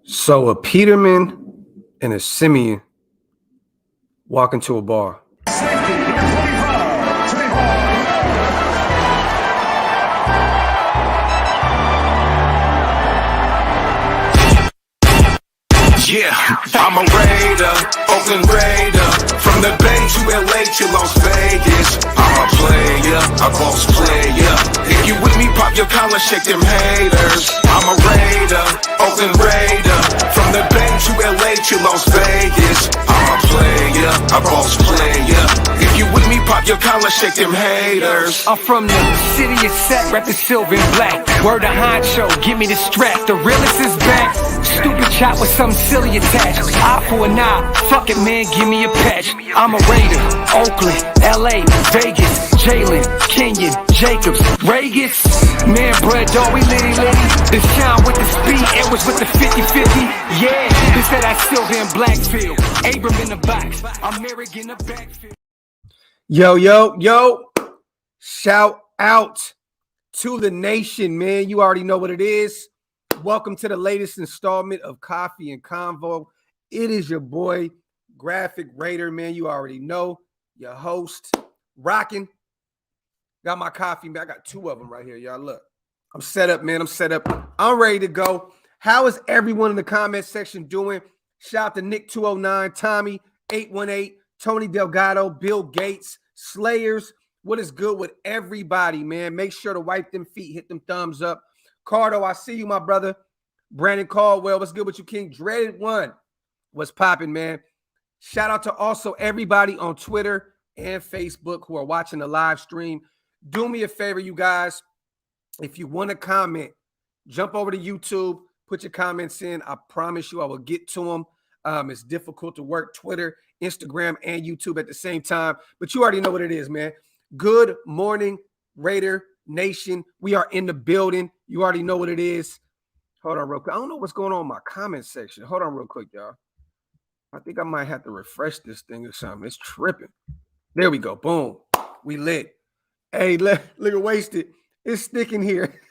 So a Peterman and a Siemian walk into a bar. Yeah, I'm a Raider, Oakland Raider. From the Bay to LA to Las Vegas. I'm a player, a boss player. If you with me, pop your collar, shake them haters. I'm a Raider, Oakland Raider. From the Bay to LA to Las Vegas. I'm a player, a boss player. If you with me, pop your collar, shake them haters. I'm from the city of set, rapping silver and black. Word of honcho, give me the strap. The realest is back. Stupid chop with something silly attached. Eye for an eye, fuck it man, give me a patch. I'm a Raider, Oakland, LA, Vegas, Jalen, Kenyon, Jacobs, Vegas. Man, bruh, dog, we litty. The shine with the speed, it was with the 50-50. Yeah, this that silver and black field. Abram in the box, I'm Merrick in the backfield. Yo. Shout out to the nation, man. You already know what it is. Welcome to the latest installment of Coffee and Convo. It is your boy, Graphk Raider, man. You already know. Your host, rocking. Got my coffee, man. I got two of them right here, y'all. Look, I'm set up, man. I'm ready to go. How is everyone in the comment section doing? Shout out to Nick209, Tommy, 818, Tony Delgado, Bill Gates, Slayers. What is good with everybody, man? Make sure to wipe them feet, hit them thumbs up. Cardo, I see you, my brother. Brandon Caldwell, what's good with you, King? Dreaded One, what's popping, man? Shout out to also everybody on Twitter and Facebook who are watching the live stream. Do me a favor, you guys. If you want to comment, jump over to YouTube, put your comments in. I promise you I will get to them. It's difficult to work Twitter, Instagram, and YouTube at the same time, but you already know what it is, man. Good morning, Raider Nation. We are in the building. You already know what it is. Hold on real quick. I don't know what's going on in my comment section. Hold on real quick, y'all. I think I might have to refresh this thing or something. It's tripping. There we go. Boom. We lit. Hey, look at Wasted. It's sticking here.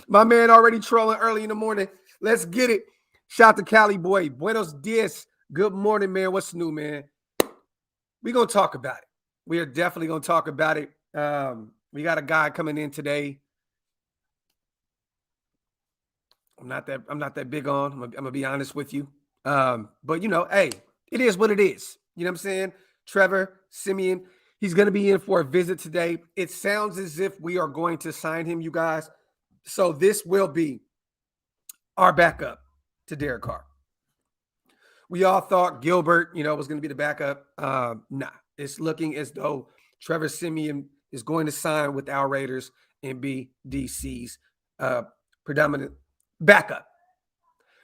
My man already trolling early in the morning. Let's get it. Shout out to Cali boy. Buenos dias. Good morning, man. What's new, man? We're going to talk about it. We are definitely going to talk about it. We got a guy coming in today. I'm not that big on. I'm gonna be honest with you. But you know, hey, it is what it is. You know what I'm saying? Trevor Siemian, he's gonna be in for a visit today. It sounds as if we are going to sign him, you guys. So this will be our backup to Derek Carr. We all thought Gilbert, was gonna be the backup. Nah, it's looking as though Trevor Siemian is going to sign with our Raiders and be DC's predominant backup.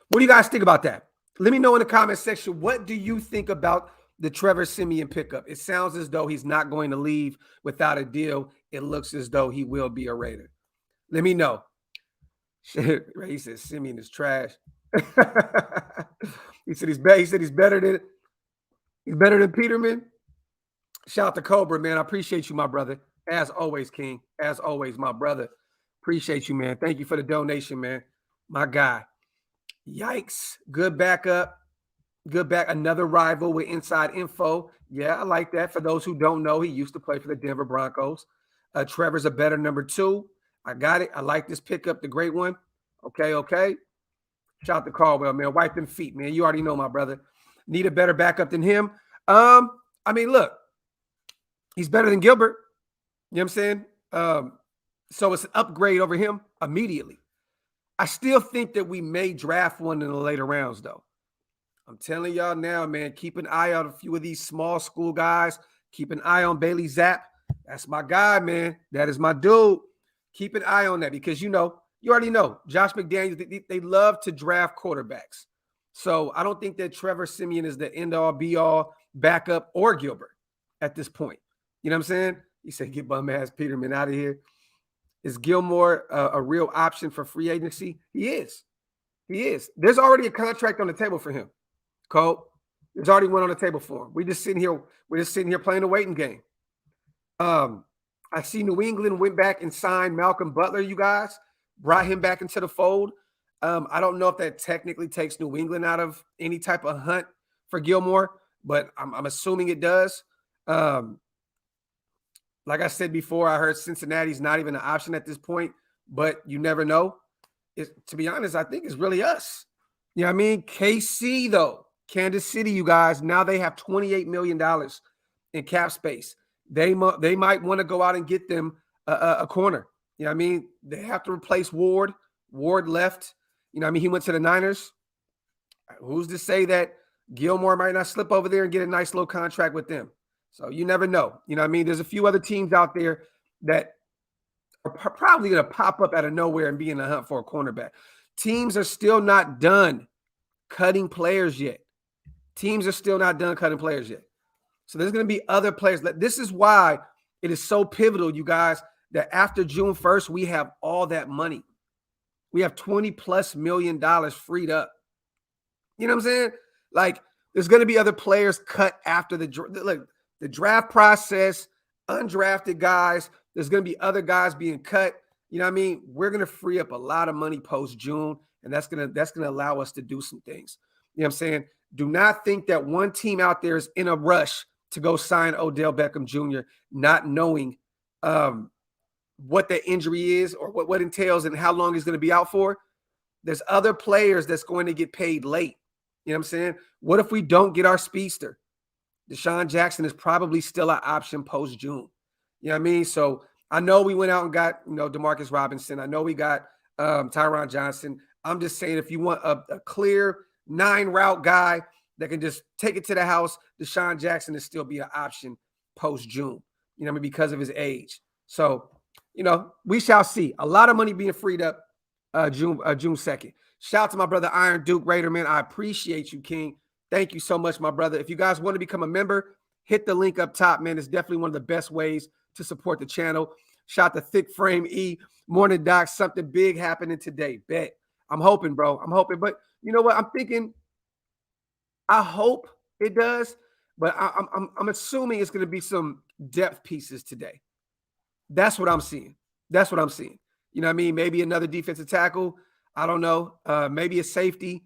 What do you guys think about that? Let me know in the comment section. What do you think about the Trevor Siemian pickup? It sounds as though he's not going to leave without a deal. It looks as though he will be a Raider. Let me know. He says Siemian is trash. He said he's better than Peterman. Shout out to Cobra, man. I appreciate you, my brother. As always, King. As always, my brother. Appreciate you, man. Thank you for the donation, man. My guy. Yikes. Good backup. Another rival with inside info. Yeah, I like that. For those who don't know, he used to play for the Denver Broncos. Trevor's a better number 2. I got it. I like this pickup, the great one. Okay. Shout out to Caldwell, man. Wipe them feet, man. You already know, my brother. Need a better backup than him. Look, he's better than Gilbert. You know what I'm saying? So it's an upgrade over him immediately. I still think that we may draft one in the later rounds, though. I'm telling y'all now, man, keep an eye on a few of these small school guys. Keep an eye on Bailey Zapp. That's my guy, man. That is my dude. Keep an eye on that because, you already know, Josh McDaniels, they love to draft quarterbacks. So I don't think that Trevor Siemian is the end-all, be-all backup or Gilbert at this point. You know what I'm saying? He said, get bum-ass Peterman out of here. Is Gilmore a real option for free agency? He is. There's already a contract on the table for him, Cole. There's already one on the table for him. We're just sitting here playing a waiting game. I see New England went back and signed Malcolm Butler, you guys. Brought him back into the fold. I don't know if that technically takes New England out of any type of hunt for Gilmore, but I'm assuming it does. Like I said before, I heard Cincinnati's not even an option at this point, but you never know. To be honest, I think it's really us. You know what I mean? KC, though, Kansas City, you guys, now they have $28 million in cap space. They might want to go out and get them a corner. You know what I mean? They have to replace Ward. Ward left. You know what I mean? He went to the Niners. Who's to say that Gilmore might not slip over there and get a nice little contract with them? So you never know. You know what I mean? There's a few other teams out there that are probably going to pop up out of nowhere and be in the hunt for a cornerback. Teams are still not done cutting players yet. Teams are still not done cutting players yet. So there's going to be other players. This is why it is so pivotal, you guys, that after June 1st, we have all that money. We have $20+ million freed up. You know what I'm saying? Like, there's going to be other players cut after the draft process, undrafted guys. There's going to be other guys being cut. You know what I mean? We're going to free up a lot of money post-June, and that's going to allow us to do some things. You know what I'm saying? Do not think that one team out there is in a rush to go sign Odell Beckham Jr., not knowing what the injury is or what entails and how long he's going to be out for. There's other players that's going to get paid late. You know what I'm saying? What if we don't get our speedster? Deshaun Jackson is probably still an option post-June. You know what I mean? So I know we went out and got, Demarcus Robinson. I know we got Tyron Johnson. I'm just saying, if you want a clear 9-route guy that can just take it to the house, Deshaun Jackson is still be an option post-June, you know what I mean, because of his age. So, we shall see. A lot of money being freed up June 2nd. Shout out to my brother Iron Duke Raider, man. I appreciate you, King. Thank you so much, my brother. If you guys want to become a member, hit the link up top, man. It's definitely one of the best ways to support the channel. Shout out to Thick Frame E. Morning, Doc. Something big happening today. Bet. I'm hoping, bro. I'm hoping. But you know what? I'm thinking, I hope it does. But I'm assuming it's going to be some depth pieces today. That's what I'm seeing. That's what I'm seeing. You know what I mean? Maybe another defensive tackle. I don't know. Maybe a safety.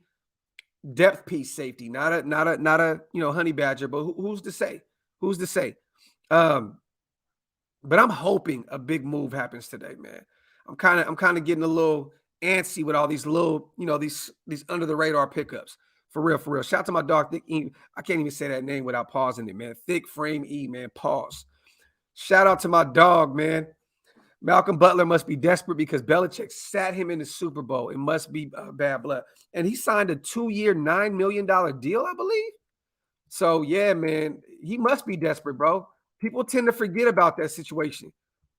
Depth piece safety, not a honey badger, but who's to say? Who's to say? But I'm hoping a big move happens today, man. I'm kind of getting a little antsy with all these little, these under the radar pickups. For real. Shout out to my dog, Thick E. I can't even say that name without pausing it, man. Thick Frame E, man. Pause. Shout out to my dog, man. Malcolm Butler must be desperate because Belichick sat him in the Super Bowl. It must be bad blood. And he signed a 2-year, $9 million deal, I believe. So, yeah, man, he must be desperate, bro. People tend to forget about that situation.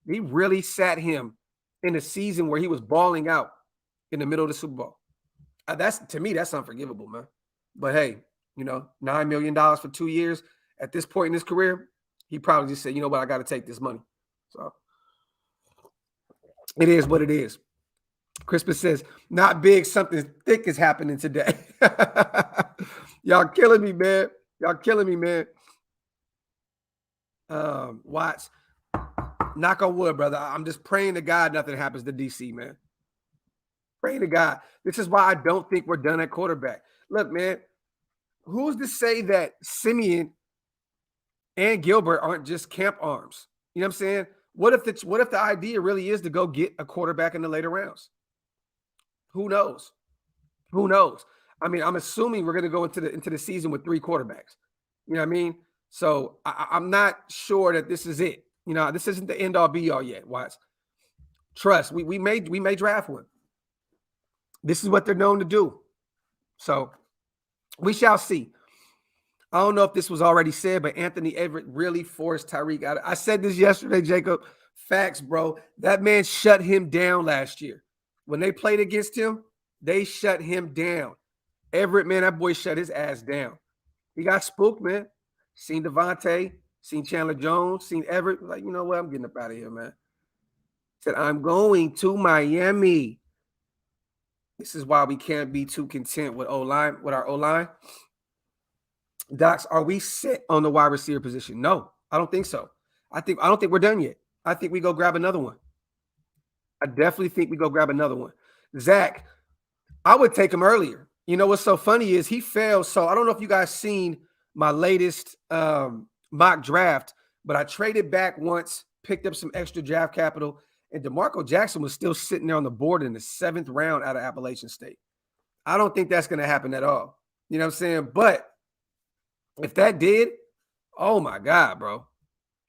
He really sat him in a season where he was balling out in the middle of the Super Bowl. To me, that's unforgivable, man. But, hey, $9 million for 2 years. At this point in his career, he probably just said, you know what, I got to take this money. So, it is what it is. Crispus says, not big, something thick is happening today. Y'all killing me, man. Watts, knock on wood, brother. I'm just praying to God nothing happens to DC, man. Praying to God. This is why I don't think we're done at quarterback. Look, man, who's to say that Siemian and Gilbert aren't just camp arms? You know what I'm saying? What if the idea really is to go get a quarterback in the later rounds? Who knows? I mean, I'm assuming we're going to go into the season with 3 quarterbacks. You know what I mean? So I'm not sure that this is it. This isn't the end all be all yet. Watch. Trust. We may draft one. This is what they're known to do. So we shall see. I don't know if this was already said, but Anthony Everett really forced Tyreek out. I said this yesterday, Jacob. Facts, bro. That man shut him down last year. When they played against him, they shut him down. Everett, man, that boy shut his ass down. He got spooked, man. Seen Devontae, seen Chandler Jones, seen Everett. Like, you know what? I'm getting up out of here, man. Said, I'm going to Miami. This is why we can't be too content with our O-line. Docs, are we set on the wide receiver position? No, I don't think so. I don't think we're done yet. I think we go grab another one. I definitely think we go grab another one. Zach, I would take him earlier. You know what's so funny is he fell. So I don't know if you guys seen my latest mock draft, but I traded back once, picked up some extra draft capital, and DeMarco Jackson was still sitting there on the board in the 7th round out of Appalachian State. I don't think that's going to happen at all. You know what I'm saying? But if that did, oh my God, bro.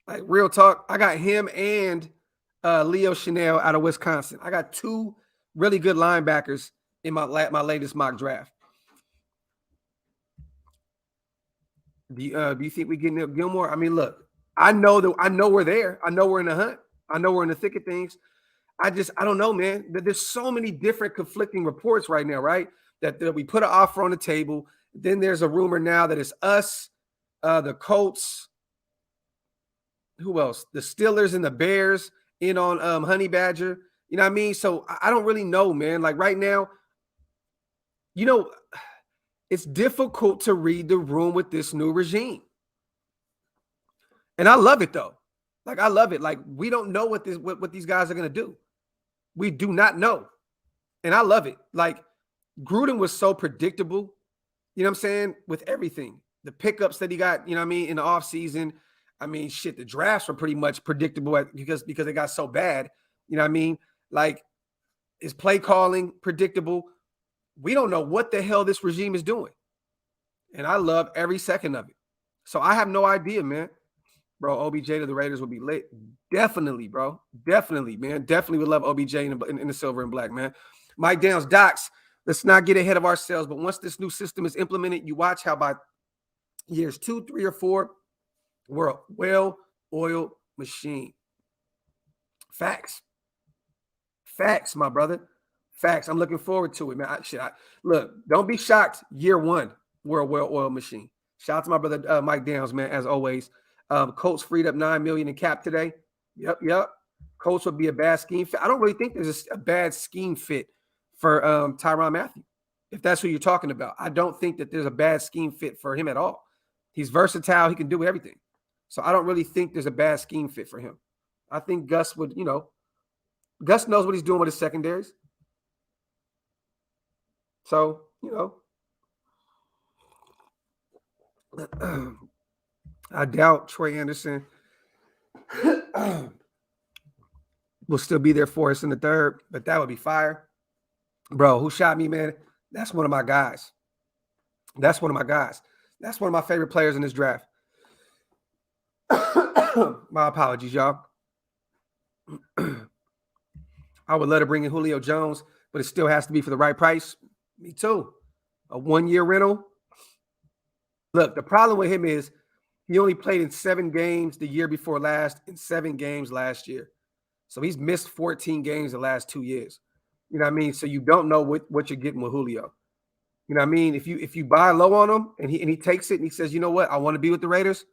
Like real talk, I got him and Leo Chanel out of Wisconsin. I got 2 really good linebackers in my latest mock draft. Do you think we getting up Gilmore? I mean, look, I know we're there. I know we're in the hunt. I know we're in the thick of things. I don't know, man. There's so many different conflicting reports right now, right? That we put an offer on the table. Then there's a rumor now that it's us, the Colts, who else? The Steelers and the Bears in on Honey Badger. You know what I mean? So I don't really know, man. Like right now, you know, it's difficult to read the room with this new regime. And I love it though. Like I love it. Like we don't know what these guys are going to do. We do not know. And I love it. Like Gruden was so predictable, you know what I'm saying, with everything. The pickups that he got, you know what I mean, in the offseason. I mean, shit, the drafts were pretty much predictable because they got so bad. You know what I mean? Like, is play calling predictable? We don't know what the hell this regime is doing. And I love every second of it. So I have no idea, man. Bro, OBJ to the Raiders would be lit. Definitely, bro. Definitely, man. Definitely would love OBJ in the silver and black, man. Mike Downs, Docs, let's not get ahead of ourselves. But once this new system is implemented, you watch how by years 2, 3, or 4, we're a well-oiled machine. Facts. Facts, my brother. Facts. I'm looking forward to it, man. Look, don't be shocked. Year 1, we're a well-oiled machine. Shout out to my brother Mike Downs, man, as always. Colts freed up $9 million in cap today. Yep. Colts would be a bad scheme fit. I don't really think there's a bad scheme fit for Tyrann Mathieu, if that's who you're talking about. I don't think that there's a bad scheme fit for him at all. He's versatile. He can do everything. So I don't really think there's a bad scheme fit for him. I think Gus would, Gus knows what he's doing with his secondaries. So, I doubt Trey Anderson will still be there for us in the 3rd, but that would be fire. Bro, who shot me, man? That's one of my guys. That's one of my favorite players in this draft. My apologies, y'all. I would let her bring in Julio Jones, but it still has to be for the right price. Me too. A 1-year rental. Look, the problem with him is he only played in 7 games the year before last and 7 games last year. So he's missed 14 games the last 2 years. You know what I mean? So you don't know what you're getting with Julio. You know what I mean? If you buy low on him and he takes it and he says, you know what, I want to be with the Raiders,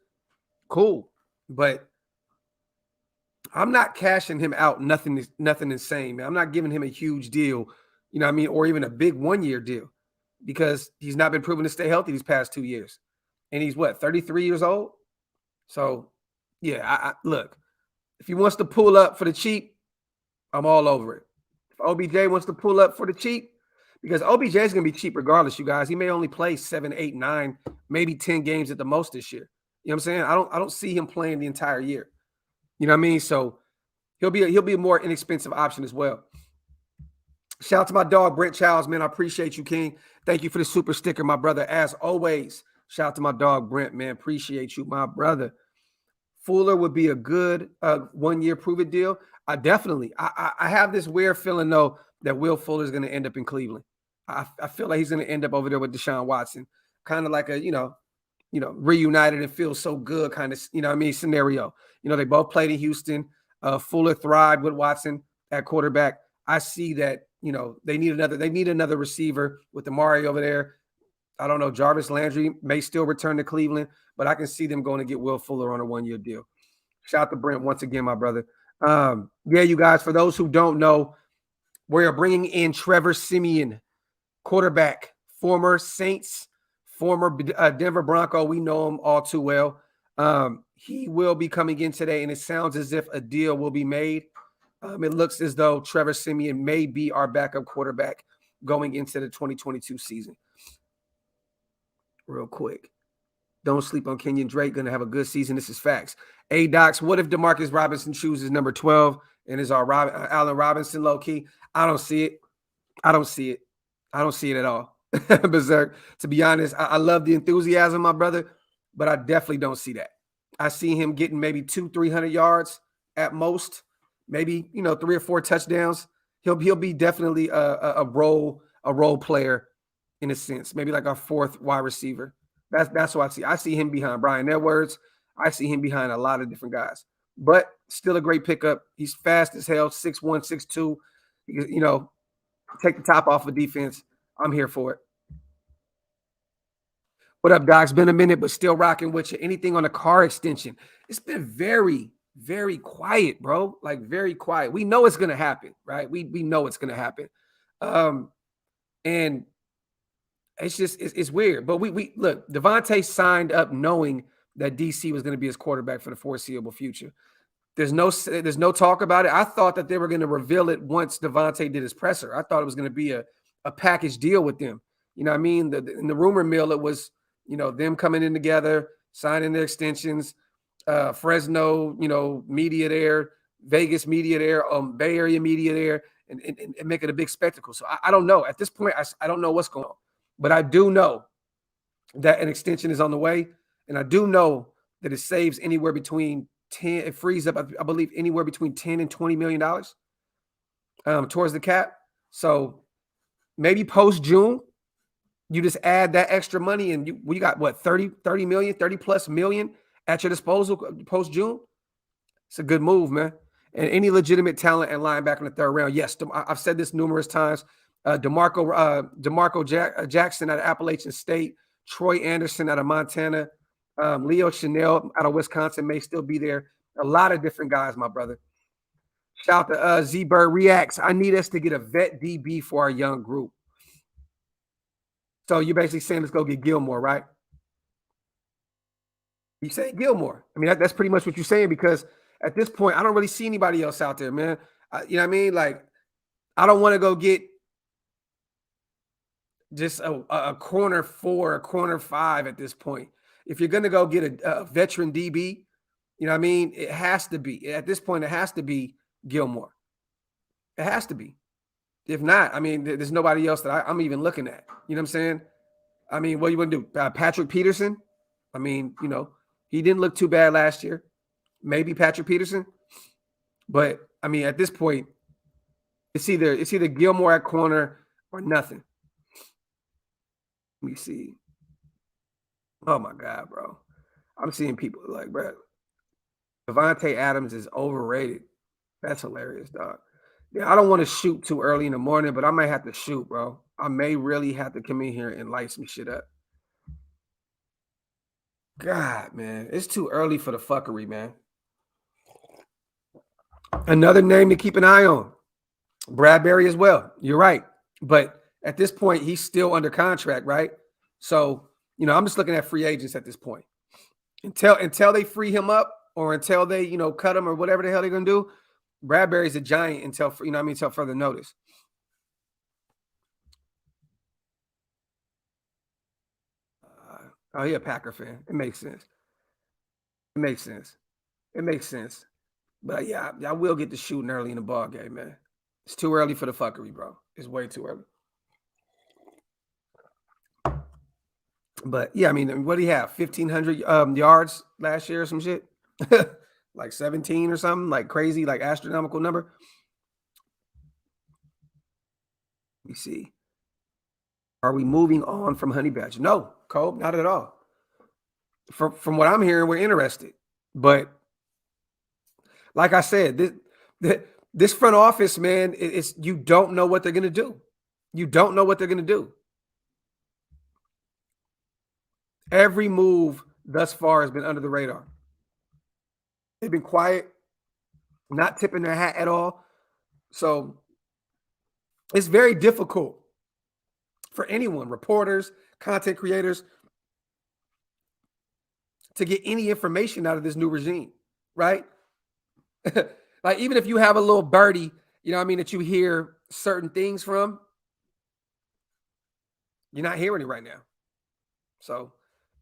cool. But I'm not cashing him out. Nothing insane, man. I'm not giving him a huge deal, you know what I mean, or even a big 1-year deal because he's not been proven to stay healthy these past 2 years. And he's 33 years old? So, yeah, I look, if he wants to pull up for the cheap, I'm all over it. If OBJ wants to pull up for the cheap, because OBJ is going to be cheap regardless, you guys. He may only play 7, 8, 9, maybe 10 games at the most this year. You know what I'm saying? I don't see him playing the entire year. You know what I mean? So he'll be a more inexpensive option as well. Shout out to my dog, Brent Childs, man. I appreciate you, King. Thank you for the super sticker, my brother. As always, shout out to my dog, Brent, man. Appreciate you, my brother. Fuller would be a good 1-year prove-it deal. I have this weird feeling, though, that Will Fuller is going to end up in Cleveland. I feel like he's going to end up over there with Deshaun Watson. Kind of like a, reunited and feel so good kind of, scenario. They both played in Houston. Fuller thrived with Watson at quarterback. I see that, they need another receiver with Amari over there. I don't know. Jarvis Landry may still return to Cleveland, but I can see them going to get Will Fuller on a 1-year deal. Shout out to Brent once again, my brother. Yeah, you guys, for those who don't know, we are bringing in Trevor Siemian, quarterback, former Saints, former Denver Bronco. We know him all too well. He will be coming in today, and it sounds as if a deal will be made. It looks as though Trevor Siemian may be our backup quarterback going into the 2022 season. Real quick. Don't sleep on Kenyon Drake. Going to have a good season. This is facts. Docs, what if DeMarcus Robinson chooses number 12 and is our Allen Robinson low key? I don't see it. I don't see it. I don't see it at all. Berserk. To be honest, I love the enthusiasm, my brother, but I definitely don't see that. I see him getting maybe 200-300 yards at most, maybe 3 or 4 touchdowns. He'll be definitely a role player in a sense, maybe like our 4th wide receiver. That's what I see. I see him behind Bryan Edwards. I see him behind a lot of different guys, but still a great pickup. He's fast as hell, 6'1", 6'2". Take the top off of defense. I'm here for it. What up, Doc? It's been a minute, but still rocking with you. Anything on the Carr extension? It's been very, very quiet, bro. Like very quiet. We know it's gonna happen, right? We know it's gonna happen. And it's just it's weird. But we look, Devontae signed up knowing that DC was going to be his quarterback for the foreseeable future. There's no talk about it. I thought that they were going to reveal it once Devontae did his presser. I thought it was going to be a package deal with them. You know what I mean? In the rumor mill, it was, them coming in together, signing their extensions, Fresno, media there, Vegas media there, Bay Area media there, and make it a big spectacle. So I don't know. At this point, I don't know what's going on. But I do know that an extension is on the way. And I do know that it saves anywhere between it frees up, I believe, anywhere between $10 and $20 million towards the cap. So maybe post-June, you just add that extra money and you got what, 30 million, 30 plus million at your disposal post-June. It's a good move, man. And any legitimate talent and linebacker in the 3rd round. Yes, I've said this numerous times. DeMarco Jackson out of Appalachian State, Troy Anderson out of Montana, Leo Chanel out of Wisconsin may still be there. A lot of different guys, my brother. Shout out to Z-Bird Reacts. I need us to get a vet DB for our young group. So you're basically saying let's go get Gilmore, right? You say Gilmore. I mean, that's pretty much what you're saying, because at this point, I don't really see anybody else out there, man. You know what I mean? Like, I don't want to go get just a corner 4, a corner 5 at this point. If you're going to go get a veteran DB, you know what I mean? It has to be. At this point, it has to be Gilmore. It has to be. If not, I mean, there's nobody else that I'm even looking at. You know what I'm saying? I mean, what do you want to do? Patrick Peterson? I mean, he didn't look too bad last year. Maybe Patrick Peterson. But, I mean, at this point, it's either Gilmore at corner or nothing. Let me see. Oh, my God, bro. I'm seeing people like, bro, Devontae Adams is overrated. That's hilarious, dog. Yeah, I don't want to shoot too early in the morning, but I might have to shoot, bro. I may really have to come in here and light some shit up. God, man. It's too early for the fuckery, man. Another name to keep an eye on. Bradbury as well. You're right. But at this point, he's still under contract, right? So, I'm just looking at free agents at this point. Until they free him up or until they, cut him or whatever the hell they're going to do, Bradbury's a giant until further notice. Oh, yeah, Packer fan. It makes sense. But yeah, I will get to shooting early in the ball game, man. It's too early for the fuckery, bro. It's way too early. But yeah, I mean, what do you have? 1,500 yards last year or some shit? Like 17 or something, like crazy, like astronomical number. Let me see. Are we moving on from Honey Badger? No, Cole, not at all. From what I'm hearing, we're interested. But like I said, this front office, man, it's you don't know what they're going to do. You don't know what they're going to do. Every move thus far has been under the radar. They've been quiet, not tipping their hat at all. So it's very difficult for anyone, reporters, content creators, to get any information out of this new regime, right? Like, even if you have a little birdie, that you hear certain things from, You're not hearing it right now. So,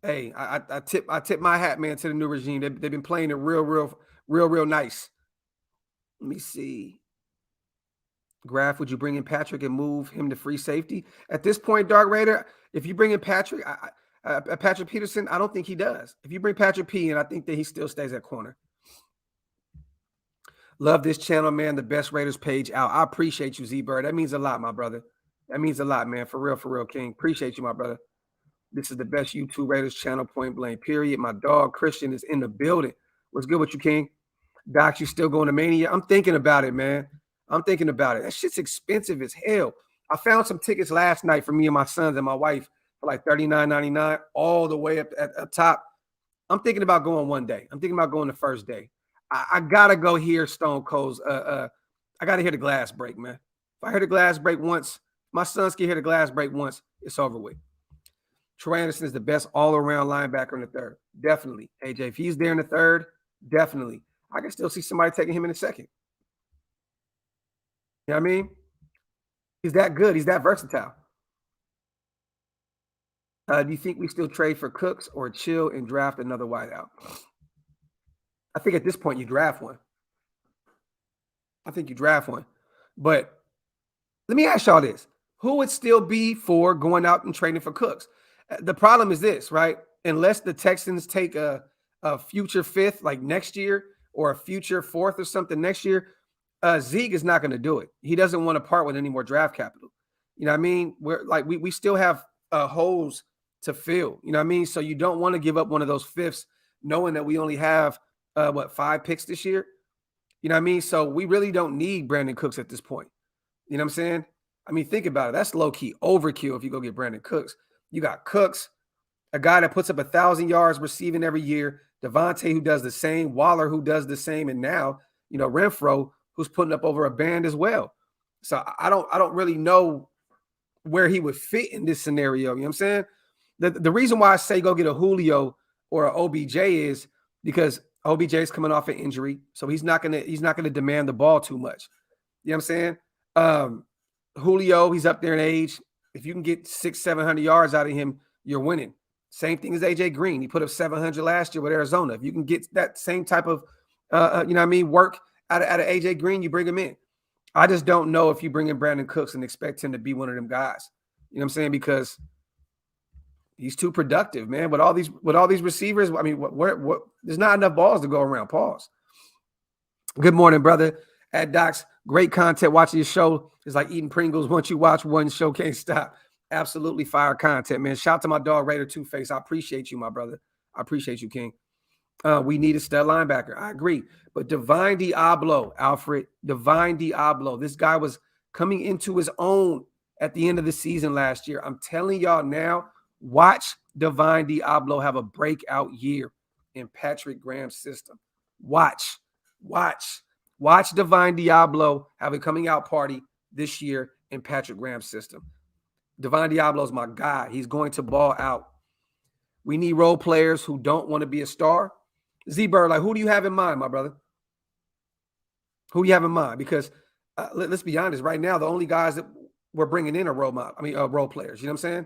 hey, I tip my hat, man, to the new regime. They've been playing it real nice. Let me see. Graphk, would you bring in Patrick and move him to free safety? At this point, Dark Raider, if you bring in Patrick, Patrick Peterson, I don't think he does. If you bring Patrick P in, I think that he still stays at corner. Love this channel, man. The best Raiders page out. I appreciate you, Z-Bird. That means a lot, my brother. That means a lot, man. For real, King. Appreciate you, my brother. This is the best YouTube Raiders channel, point blank, period. My dog, Christian, is in the building. What's good with you, King? Doc, you still going to Mania? I'm thinking about it, man. I'm thinking about it. That shit's expensive as hell. I found some tickets last night for me and my sons and my wife for like $39.99 all the way up at top. I'm thinking about going one day. I'm thinking about going the first day. I got to go hear Stone Cold's. I got to hear the glass break, man. If I hear the glass break once, my sons can hear the glass break once, it's over with. Troy Anderson is the best all-around linebacker in the third. Definitely. AJ, if he's there in the third, definitely. I can still see somebody taking him in the second. You know what I mean? He's that good. He's that versatile. Do you think we still trade for Cooks or chill and draft another wideout? I think at this point you draft one. But let me ask y'all this. Who would still be for going out and trading for Cooks? The problem is this, right? Unless the Texans take a future fifth like next year or a future fourth or something next year, Zeke is not going to do it. He doesn't want to part with any more draft capital. You know what I mean? We still have holes to fill. You know what I mean? So you don't want to give up one of those fifths knowing that we only have, 5 picks this year? You know what I mean? So we really don't need Brandon Cooks at this point. You know what I'm saying? I mean, think about it. That's low-key overkill if you go get Brandon Cooks. You got Cooks, a guy that puts up 1,000 yards receiving every year, Devontae, who does the same, Waller, who does the same, and now, Renfro, who's putting up over a band as well. So I don't really know where he would fit in this scenario. You know what I'm saying? The reason why I say go get a Julio or an OBJ is because OBJ is coming off an injury, so he's not gonna demand the ball too much. You know what I'm saying? Julio, he's up there in age. If you can get 600-700 yards out of him, you're winning. Same thing as AJ Green. He put up 700 last year with Arizona. If you can get that same type of work out of AJ Green, you bring him in. I just don't know if you bring in Brandon Cooks and expect him to be one of them guys. You know what I'm saying? Because he's too productive, man. With all these receivers, I mean, what there's not enough balls to go around. Pause. Good morning, brother. At Docs, great content. Watching your show is like eating Pringles. Once you watch one show, can't stop. Absolutely fire content, man. Shout out to my dog Raider Two-Face. I appreciate you, my brother. I appreciate you, King. We need a stud linebacker. I agree. But Divine Diablo, Alfred, Divine Diablo. This guy was coming into his own at the end of the season last year. I'm telling y'all now, watch Divine Diablo have a breakout year in Patrick Graham's system. Watch Divine Diablo have a coming out party this year in Patrick Graham's system. Divine Diablo is my guy. He's going to ball out. We need role players who don't want to be a star. Z-Bird, like, who do you have in mind, my brother? Who do you have in mind? Because let's be honest, right now, the only guys that we're bringing in are role players. You know what I'm saying?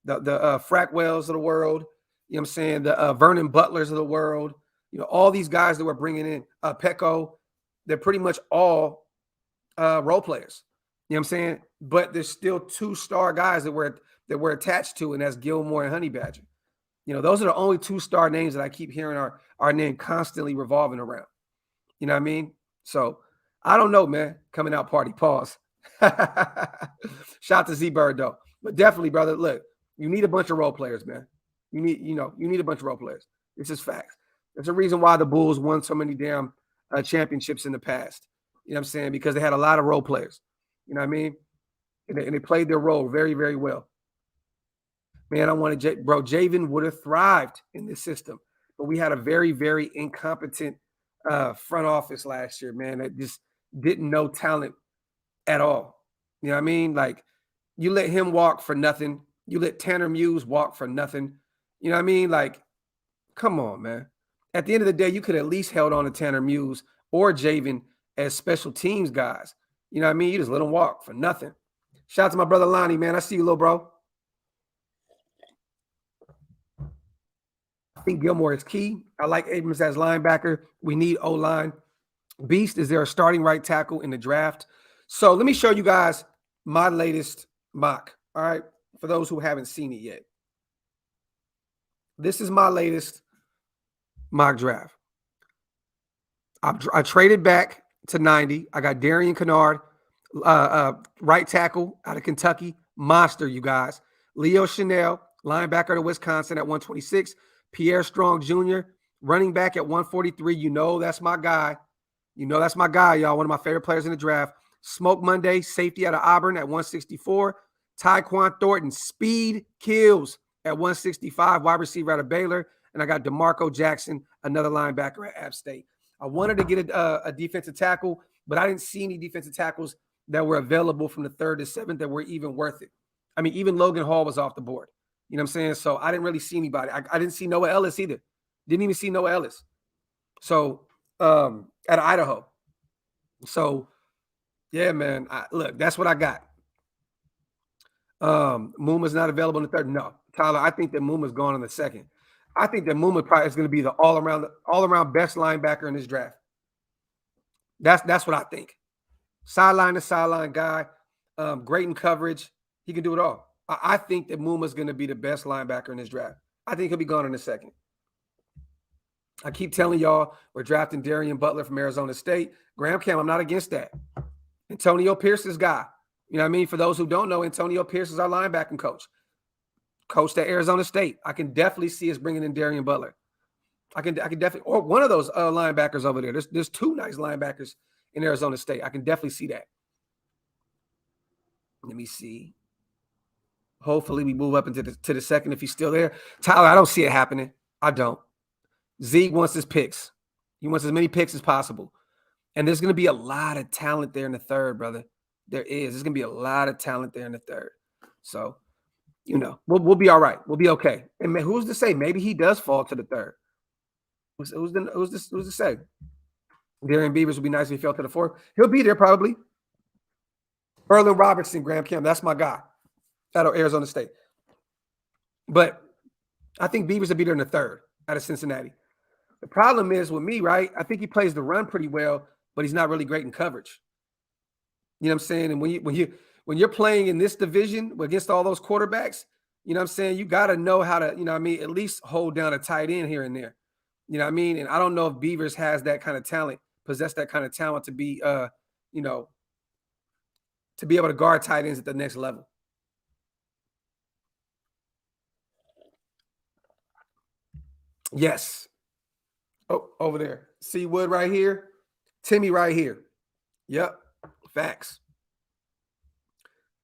The Frackwells of the world. You know what I'm saying? The Vernon Butlers of the world. All these guys that we're bringing in, Pecco, they're pretty much all role players. You know what I'm saying? But there's still 2 star guys that we're attached to, and that's Gilmore and Honey Badger. Those are the only 2 star names that I keep hearing our name constantly revolving around. You know what I mean? So I don't know, man. Coming out party, pause. Shout out to Z-Bird though. But definitely, brother, look, you need a bunch of role players, man. You need a bunch of role players. This is facts. There's a reason why the Bulls won so many damn championships in the past. You know what I'm saying? Because they had a lot of role players. You know what I mean? And they played their role very, very well. Man, I wanted Javen would have thrived in this system, but we had a very, very incompetent front office last year, man, that just didn't know talent at all. You know what I mean? Like, you let him walk for nothing. You let Tanner Muse walk for nothing. You know what I mean? Like, come on, man. At the end of the day, you could at least held on to Tanner Muse or Javen as special teams guys. You know what I mean? You just let them walk for nothing. Shout out to my brother Lonnie, man. I see you, little bro. think Gilmore is key. I like Abrams as linebacker. We need O-line. Beast is there a starting right tackle in the draft. So let me show you guys my latest mock. All right. For those who haven't seen it yet. This is my latest mock draft. I traded back to 90. I got Darian Kennard, right tackle out of Kentucky. Monster, you guys. Leo Chanel, linebacker to Wisconsin at 126. Pierre Strong Jr., running back at 143. You know that's my guy. That's my guy, y'all. One of my favorite players in the draft. Smoke Monday, safety out of Auburn at 164. Tyquan Thornton, speed kills at 165. Wide receiver out of Baylor. And I got DeMarco Jackson, another linebacker at App State. I wanted to get a defensive tackle, but I didn't see any defensive tackles that were available from the 3rd to 7th that were even worth it. I mean, even Logan Hall was off the board. You know what I'm saying? So I didn't really see anybody. I didn't see Noah Ellis either. Didn't even see Noah Ellis. So out of Idaho. So yeah, man. Look, that's what I got. Muma's not available in the 3rd. No, Tyler, I think that Muma's gone in the 2nd. I think that Muma probably is going to be the all-around best linebacker in this draft. That's what I think. Sideline to sideline guy, great in coverage. He can do it all. I think that Muma's going to be the best linebacker in this draft. I think he'll be gone in the 2nd. I keep telling y'all we're drafting Darian Butler from Arizona State. Graphk, I'm not against that. Antonio Pierce's guy. You know what I mean? For those who don't know, Antonio Pierce is our linebacking coach. Coached at Arizona State. I can definitely see us bringing in Darian Butler. I can definitely, or one of those linebackers over there. There's 2 nice linebackers in Arizona State. I can definitely see that. Let me see. Hopefully we move up into the 2nd if he's still there. Tyler, I don't see it happening. I don't. Zeke wants his picks. He wants as many picks as possible. And there's going to be a lot of talent there in the 3rd, brother. There is. There's going to be a lot of talent there in the 3rd. So, we'll be all right. We'll be okay. And who's to say? Maybe he does fall to the 3rd. Who's to say? Darian Beavers would be nice if he fell to the 4th. He'll be there probably. Erlen Robertson, Graphk, that's my guy out of Arizona State. But I think Beavers will be there in the 3rd out of Cincinnati. The problem is with me, right? I think he plays the run pretty well, but he's not really great in coverage. You know what I'm saying? And when you're playing in this division against all those quarterbacks, you know what I'm saying? You got to know how to, at least hold down a tight end here and there. You know what I mean? And I don't know if Beavers has that kind of talent, possess that kind of talent to be, to be able to guard tight ends at the next level. Yes. Oh, over there. C. Wood right here. Timmy right here. Yep. Facts.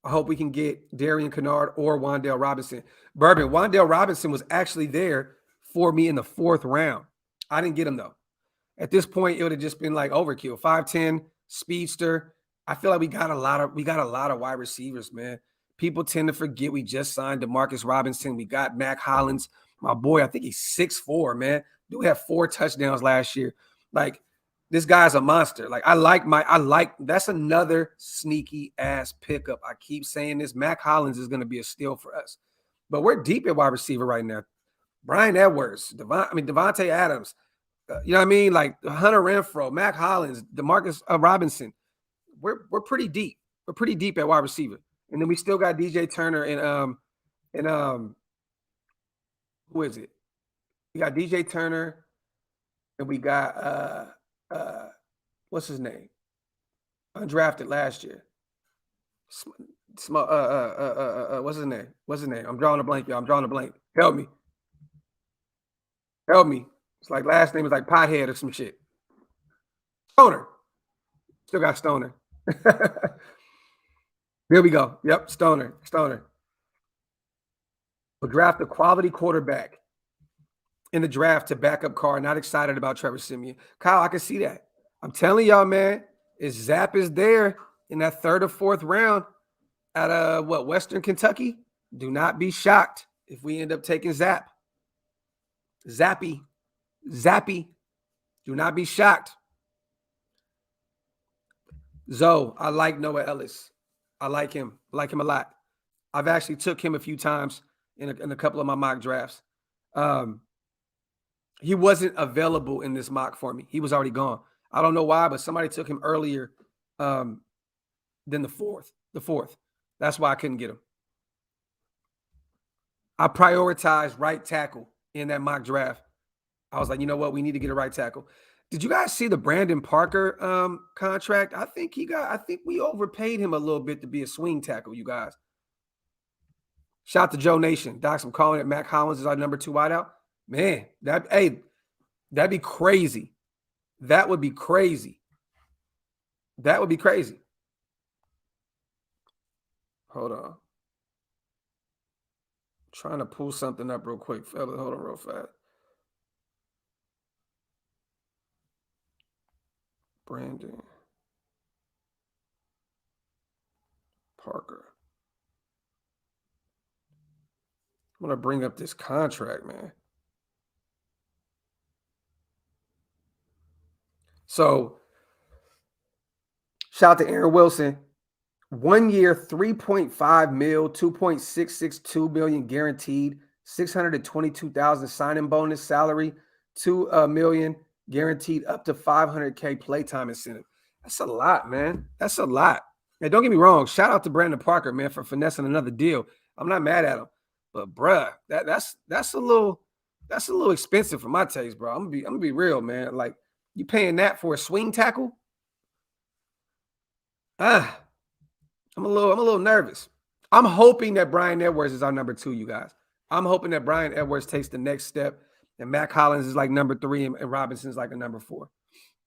I hope we can get Darian Kennard or Wan'Dale Robinson. Bourbon, Wan'Dale Robinson was actually there for me in the 4th round. I didn't get him, though. At this point, it would have just been like overkill. 5'10", speedster. I feel like we got a lot of wide receivers, man. People tend to forget we just signed DeMarcus Robinson. We got Mac Hollins. My boy, I think he's 6'4", man. Dude had 4 touchdowns last year. Like, this guy's a monster. Like, that's another sneaky ass pickup. I keep saying this. Mac Hollins is going to be a steal for us. But we're deep at wide receiver right now. Brian Edwards, Devontae Adams, you know what I mean? Like Hunter Renfrow, Mac Hollins, DeMarcus Robinson. We're pretty deep. We're pretty deep at wide receiver. And then we still got DJ Turner and who is it? We got DJ Turner and we got what's his name? Undrafted last year. What's his name? I'm drawing a blank, y'all. I'm drawing a blank. Help me. It's like last name is like Pothead or some shit. Stoner. Still got Stoner. There we go. Yep, Stoner. We'll draft a quality quarterback in the draft to back up Carr. Not excited about Trevor Siemian. Kyle, I can see that. I'm telling y'all, man, if Zap is there in that 3rd or 4th round out of Western Kentucky, do not be shocked if we end up taking Zap. Zappy. Do not be shocked. Zoe, I like Noah Ellis. I like him. I like him a lot. I've actually took him a few times in a couple of my mock drafts. He wasn't available in this mock for me. He was already gone. I don't know why, but somebody took him earlier than the fourth. The fourth. That's why I couldn't get him. I prioritized right tackle in that mock draft. I was like, you know what? We need to get a right tackle. Did you guys see the Brandon Parker contract? I think we overpaid him a little bit to be a swing tackle, you guys. Shout out to Joe Nation. Docs, I'm calling it Mac Hollins is our number 2 wideout. Man, that'd be crazy. That would be crazy. That would be crazy. Hold on. Trying to pull something up real quick, fella. Hold on real fast. Brandon Parker. I'm going to bring up this contract, man. So, shout out to Aaron Wilson. 1 year, $3.5 million, $2.662 million guaranteed, $622,000 signing bonus salary, $2 million guaranteed up to $500K playtime incentive. That's a lot, man. That's a lot. And don't get me wrong. Shout out to Brandon Parker, man, for finessing another deal. I'm not mad at him, but bruh, that's a little expensive for my taste, bro. I'm gonna be real, man. Like, you paying that for a swing tackle? I'm a little nervous. I'm hoping that Bryan Edwards is our number 2, you guys. I'm hoping that Bryan Edwards takes the next step, and Mac Hollins is like number 3, and Robinson's like a number 4.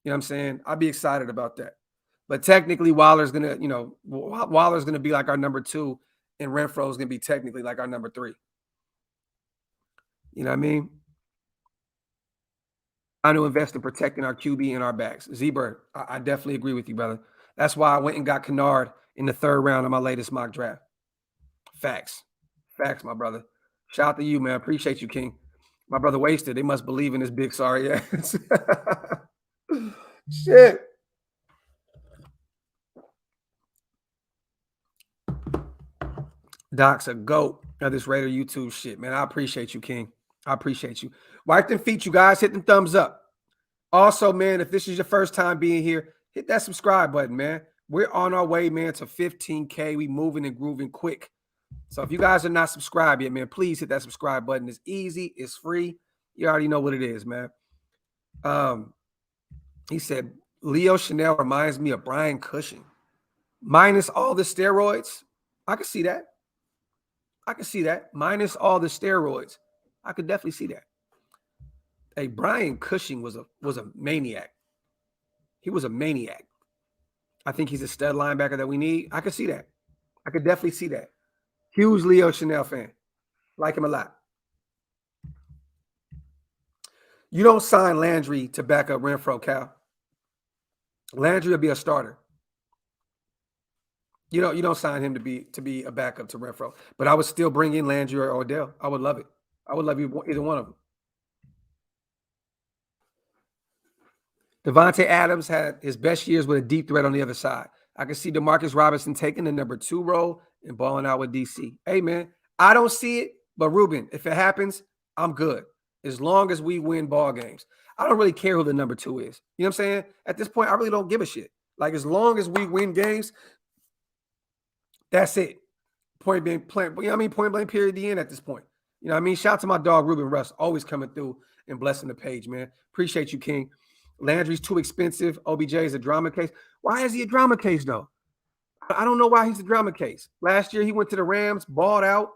You know what I'm saying? I'd be excited about that. But technically, Waller's gonna be like our number 2, and Renfro's gonna be technically like our number 3. You know what I mean? Trying to invest in protecting our QB and our backs. Z-Bird, I definitely agree with you, brother. That's why I went and got Kennard in the 3rd round of my latest mock draft. Facts. Facts, my brother. Shout out to you, man. Appreciate you, King. My brother Wasted. They must believe in this big sorry ass. Shit. Doc's a goat of this Raider YouTube shit, man. I appreciate you, King. I appreciate you. Wipe them feet, you guys. Hit them thumbs up. Also, man, if this is your first time being here, hit that subscribe button, man. We're on our way, man, to 15K. We moving and grooving quick. So if you guys are not subscribed yet, man, please hit that subscribe button. It's easy. It's free. You already know what it is, man. He said, Leo Chanel reminds me of Brian Cushing. Minus all the steroids. I can see that. I can see that. Minus all the steroids. I could definitely see that. Hey, Brian Cushing was a maniac. He was a maniac. I think he's a stud linebacker that we need. I could see that. I could definitely see that. Huge Leo Chanel fan. Like him a lot. You don't sign Landry to back up Renfro, Cal. Landry will be a starter. You don't sign him to be a backup to Renfro. But I would still bring in Landry or Odell. I would love it. I would love either one of them. Devontae Adams had his best years with a deep threat on the other side. I can see Demarcus Robinson taking the number 2 role and balling out with DC. Hey, man, I don't see it, but Ruben, if it happens, I'm good. As long as we win ball games. I don't really care who the number 2 is. You know what I'm saying? At this point, I really don't give a shit. Like, as long as we win games, that's it. Point blank, you know what I mean? Point blank, period, the end at this point. You know what I mean? Shout out to my dog, Ruben Russ, always coming through and blessing the page, man. Appreciate you, King. Landry's too expensive. OBJ is a drama case. Why is he a drama case, though? I don't know why he's a drama case. Last year, he went to the Rams, balled out,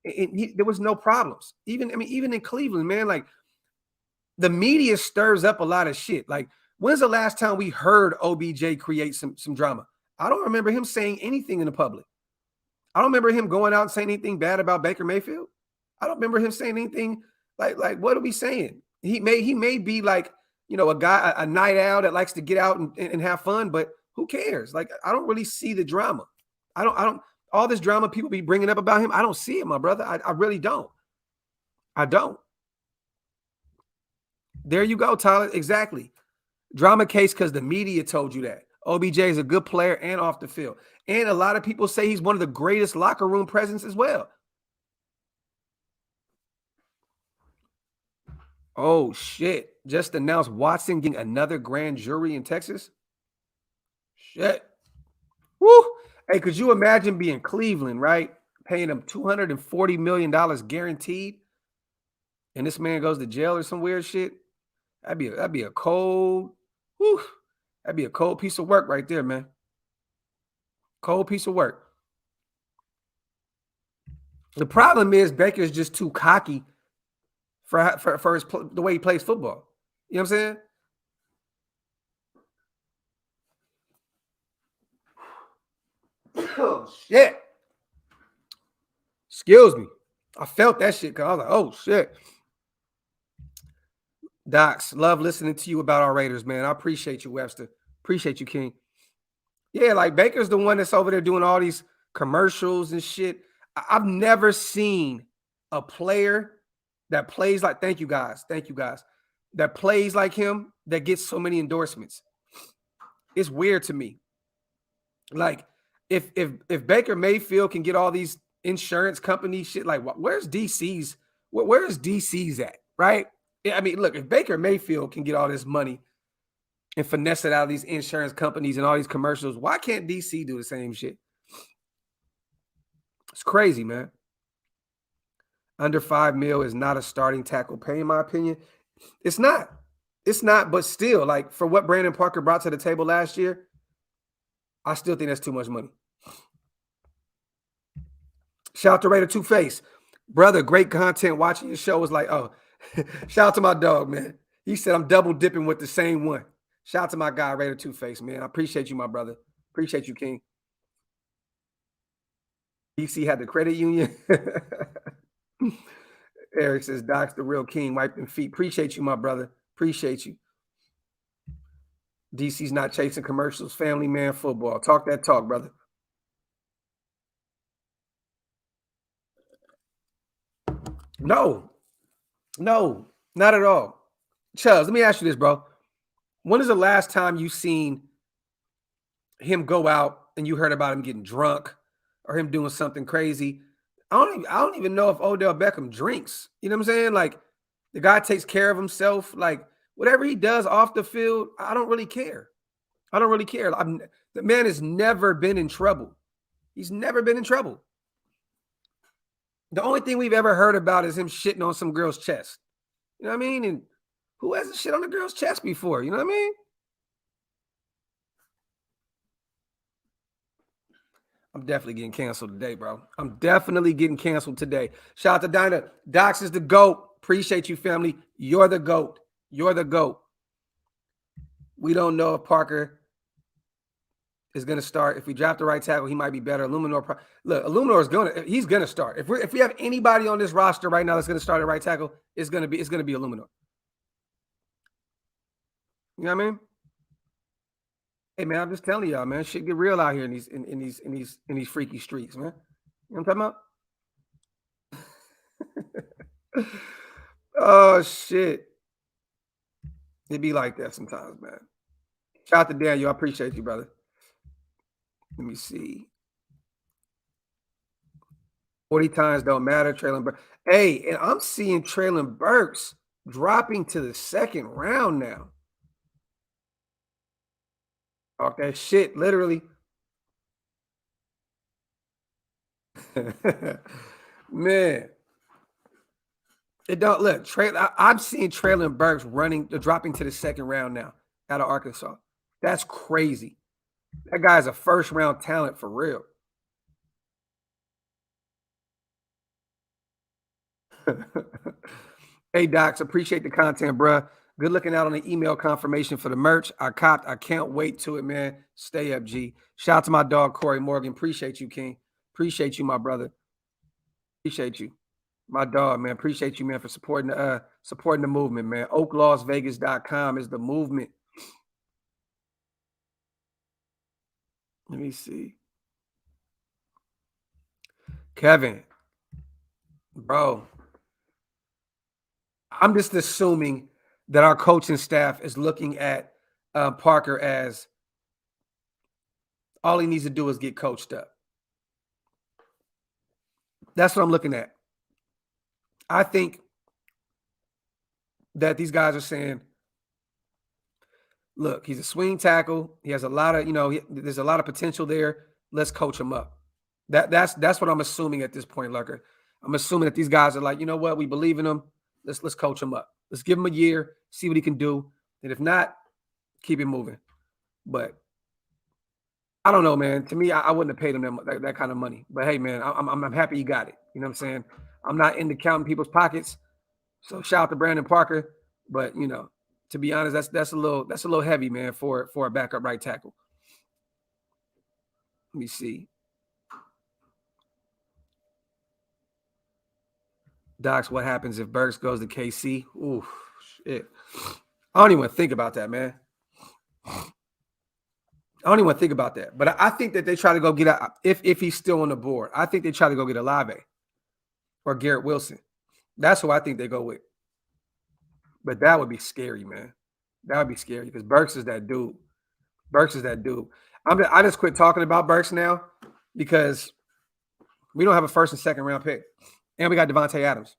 and there was no problems. Even in Cleveland, man, like, the media stirs up a lot of shit. Like, when's the last time we heard OBJ create some drama? I don't remember him saying anything in the public. I don't remember him going out and saying anything bad about Baker Mayfield. I don't remember him saying anything like what are we saying? He may be like, a guy, a night owl that likes to get out and have fun, but who cares? Like, I don't really see the drama. I don't all this drama people be bringing up about him. I don't see it, my brother. I really don't. I don't. There you go, Tyler. Exactly. Drama case because the media told you that. OBJ is a good player and off the field. And a lot of people say he's one of the greatest locker room presence as well. Oh shit. Just announced Watson getting another grand jury in Texas. Shit. Woo. Hey, could you imagine being Cleveland, right? Paying him $240 million guaranteed, and this man goes to jail or some weird shit? That'd be a cold, whew, that'd be a cold piece of work right there, man. Cold piece of work. The problem is Baker's just too cocky for the way he plays football. You know what I'm saying? Oh shit. Excuse me. I felt that shit because I was like, oh shit. Docs, love listening to you about our Raiders, man. I appreciate you, Webster. Appreciate you, King. Yeah, like Baker's the one that's over there doing all these commercials and shit. I've never seen a player that plays like, thank you guys, that plays like him that gets so many endorsements. It's weird to me. Like, if Baker Mayfield can get all these insurance company shit, like where's DC's? Where's DC's at? Right? I mean, look, if Baker Mayfield can get all this money and finesse it out of these insurance companies and all these commercials, why can't DC do the same shit? It's crazy, man. Under $5 million is not a starting tackle pay, in my opinion. It's not. It's not, but still, like, for what Brandon Parker brought to the table last year, I still think that's too much money. Shout out to Raider Two-Face. Brother, great content. Watching your show was like, oh, shout out to my dog, man. He said I'm double dipping with the same one. Shout out to my guy, Raider Two-Face, man. I appreciate you, my brother. Appreciate you, King. DC had the credit union. Eric says, Doc's the real king, wiping feet. Appreciate you, my brother. Appreciate you. DC's not chasing commercials. Family man football. Talk that talk, brother. No, not at all. Chubbs, let me ask you this, bro. When is the last time you seen him go out and you heard about him getting drunk or him doing something crazy? I don't even know if Odell Beckham drinks. You know what I'm saying? Like, the guy takes care of himself. Like, whatever he does off the field, I don't really care. The man has never been in trouble. He's never been in trouble. The only thing we've ever heard about is him shitting on some girl's chest. You know what I mean? And who hasn't shit on a girl's chest before? You know what I mean? I'm definitely getting canceled today, bro. I'm definitely getting canceled today. Shout out to Dinah. Docs is the GOAT. Appreciate you, family. You're the GOAT. You're the GOAT. We don't know if Parker is going to start. If we draft the right tackle, he might be better. Illuminor, look, Illuminor he's going to start. If we have anybody on this roster right now that's going to start at right tackle, it's going to be Illuminor. You know what I mean? Hey man, I'm just telling y'all, man, shit get real out here in these freaky streets, man. You know what I'm talking about? Oh shit. It be like that sometimes, man. Shout out to Daniel. I appreciate you, brother. Let me see. 40 times don't matter, Traylon Burks. Hey, and I'm seeing Traylon Burks dropping to the second round now. Talk that shit, literally. Man. It don't look. I'm seeing Traylon Burks dropping to the second round now out of Arkansas. That's crazy. That guy's a first round talent for real. Hey, Docs, appreciate the content, bruh. Good looking out on the email confirmation for the merch. I copped. I can't wait to it, man. Stay up, G. Shout out to my dog, Corey Morgan. Appreciate you, King. Appreciate you, my brother. Appreciate you. My dog, man. Appreciate you, man, for supporting the movement, man. Oaklosvegas.com is the movement. Let me see. Kevin, bro, I'm just assuming that our coaching staff is looking at Parker as all he needs to do is get coached up. That's what I'm looking at. I think that these guys are saying, look, he's a swing tackle. He has a lot of, there's a lot of potential there. Let's coach him up. That's what I'm assuming at this point, Lurker. I'm assuming that these guys are like, you know what, we believe in him. Let's coach him up. Let's give him a year, see what he can do. And if not, keep it moving. But I don't know, man. To me, I wouldn't have paid him that kind of money. But hey, man, I'm happy he got it. You know what I'm saying? I'm not into counting people's pockets. So shout out to Brandon Parker. But to be honest, that's a little heavy, man, for a backup right tackle. Let me see. Docs, what happens if Burks goes to KC? Ooh, shit. I don't even think about that, man. I don't even think about that. But I think that they try to go get a, if he's still on the board, I think they try to go get Olave or Garrett Wilson. That's who I think they go with. But that would be scary, man. That would be scary because Burks is that dude. Burks is that dude. I just quit talking about Burks now because we don't have a first and second round pick. And we got Devontae Adams.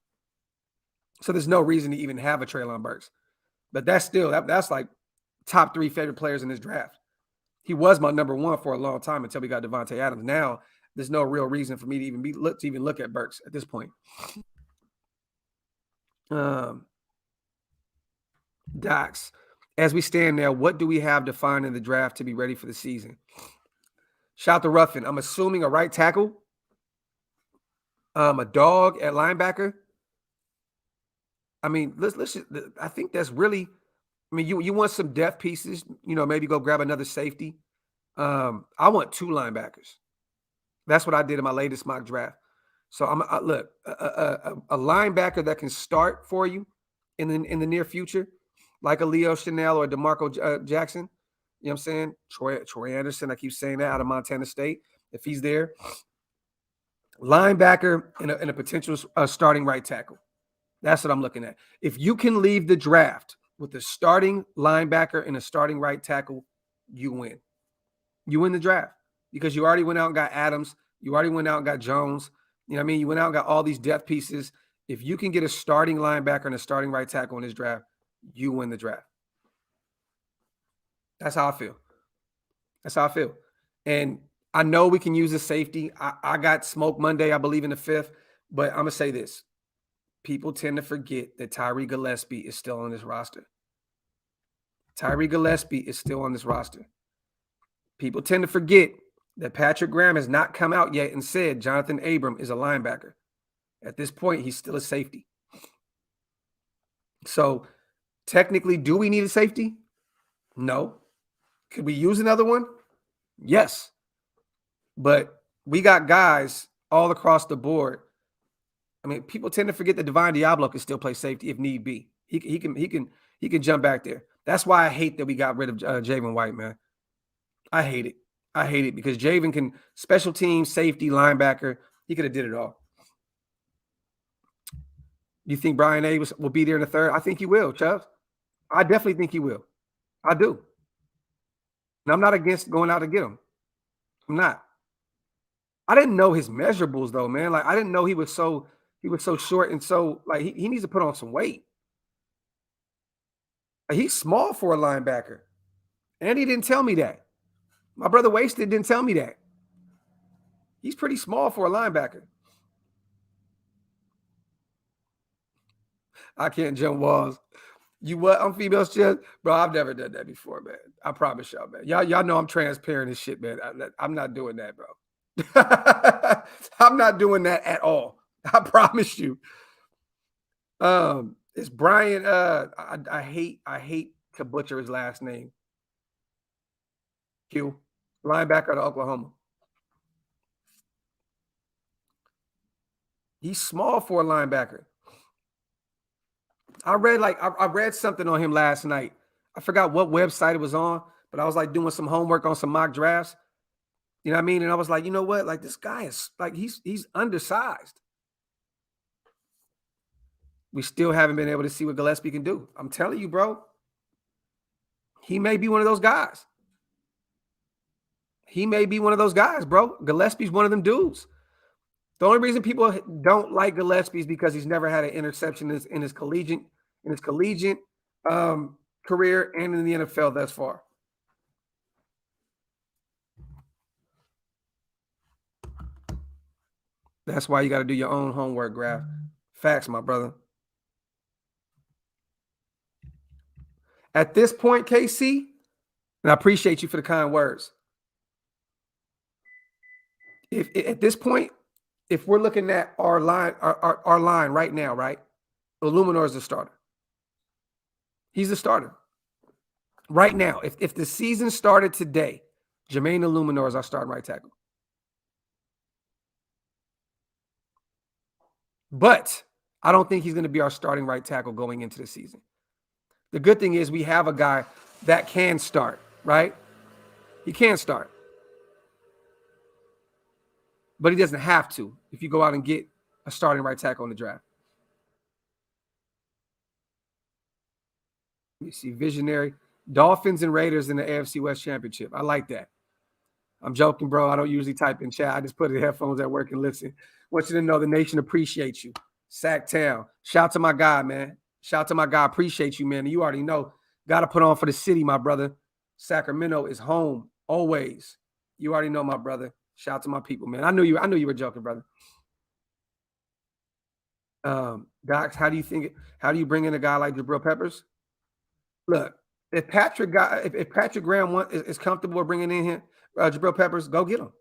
So there's no reason to even have a Treylon Burks. But that's still, that's like top 3 favorite players in this draft. He was my number 1 for a long time until we got Devontae Adams. Now there's no real reason for me to even look at Burks at this point. Docs, as we stand now, what do we have to find in the draft to be ready for the season? Shout out to Ruffin. I'm assuming a right tackle. A dog at linebacker. I mean, let's. I think that's really. I mean, you want some depth pieces. Maybe go grab another safety. I want 2 linebackers. That's what I did in my latest mock draft. So look a linebacker that can start for you in the near future, like a Leo Chanel or a DeMarco Jackson. You know what I'm saying? Troy Anderson. I keep saying that out of Montana State. If he's there. Linebacker and a potential starting right tackle. That's what I'm looking at. If you can leave the draft with a starting linebacker and a starting right tackle, you win. You win the draft because you already went out and got Adams. You already went out and got Jones. You know what I mean? You went out and got all these depth pieces. If you can get a starting linebacker and a starting right tackle in this draft, you win the draft. That's how I feel. That's how I feel. And I know we can use a safety. I got Smoke Monday, I believe, in the 5th. But I'm going to say this. People tend to forget that Tyree Gillespie is still on this roster. Tyree Gillespie is still on this roster. People tend to forget that Patrick Graham has not come out yet and said Jonathan Abram is a linebacker. At this point, he's still a safety. So, technically, do we need a safety? No. Could we use another one? Yes. But we got guys all across the board. I mean, people tend to forget that Divine Diablo can still play safety if need be. He can jump back there. That's why I hate that we got rid of Javen White, man. I hate it. I hate it because Javen can special team, safety, linebacker. He could have did it all. You think Brian A will be there in the 3rd? I think he will, Chubb. I definitely think he will. I do. And I'm not against going out to get him. I'm not. I didn't know his measurables though, man. Like I didn't know he was so short and so like he needs to put on some weight. Like, he's small for a linebacker. And he didn't tell me that. My brother Wasted didn't tell me that. He's pretty small for a linebacker. I can't jump walls. You what? I'm female shit? Bro, I've never done that before, man. I promise y'all, man. Y'all know I'm transparent and shit, man. I'm not doing that, bro. I'm not doing that at all. I promise you. It's Brian. I hate to butcher his last name. Q, linebacker to Oklahoma. He's small for a linebacker. I read something on him last night. I forgot what website it was on, but I was like doing some homework on some mock drafts. You know what I mean? And I was like, you know what? Like this guy is like he's undersized. We still haven't been able to see what Gillespie can do. I'm telling you, bro. He may be one of those guys. He may be one of those guys, bro. Gillespie's one of them dudes. The only reason people don't like Gillespie is because he's never had an interception in his collegiate in his collegiate career and in the NFL thus far. That's why you got to do your own homework, Graphk. Facts, my brother. At this point, KC, and I appreciate you for the kind words. If at this point, if we're looking at our line right now, right? Illuminor is the starter. He's the starter. Right now, if the season started today, Jermaine Illuminor is our starting right tackle. But I don't think he's going to be our starting right tackle going into the season. The good thing is we have a guy that can start, right? He can start. But he doesn't have to if you go out and get a starting right tackle in the draft. You see, visionary. Dolphins and Raiders in the AFC West Championship. I like that. I'm joking, bro. I don't usually type in chat. I just put the headphones at work and listen. Want you to know the nation appreciates you. Sacktown. Shout to my guy, man. Shout to my guy. Appreciate you, man. You already know. Got to put on for the city, my brother. Sacramento is home always. You already know, my brother. Shout to my people, man. I knew you were joking, brother. Docs, how do you bring in a guy like Jabril Peppers? Look, if Patrick Graham is comfortable bringing in him, Jabril Peppers, go get him.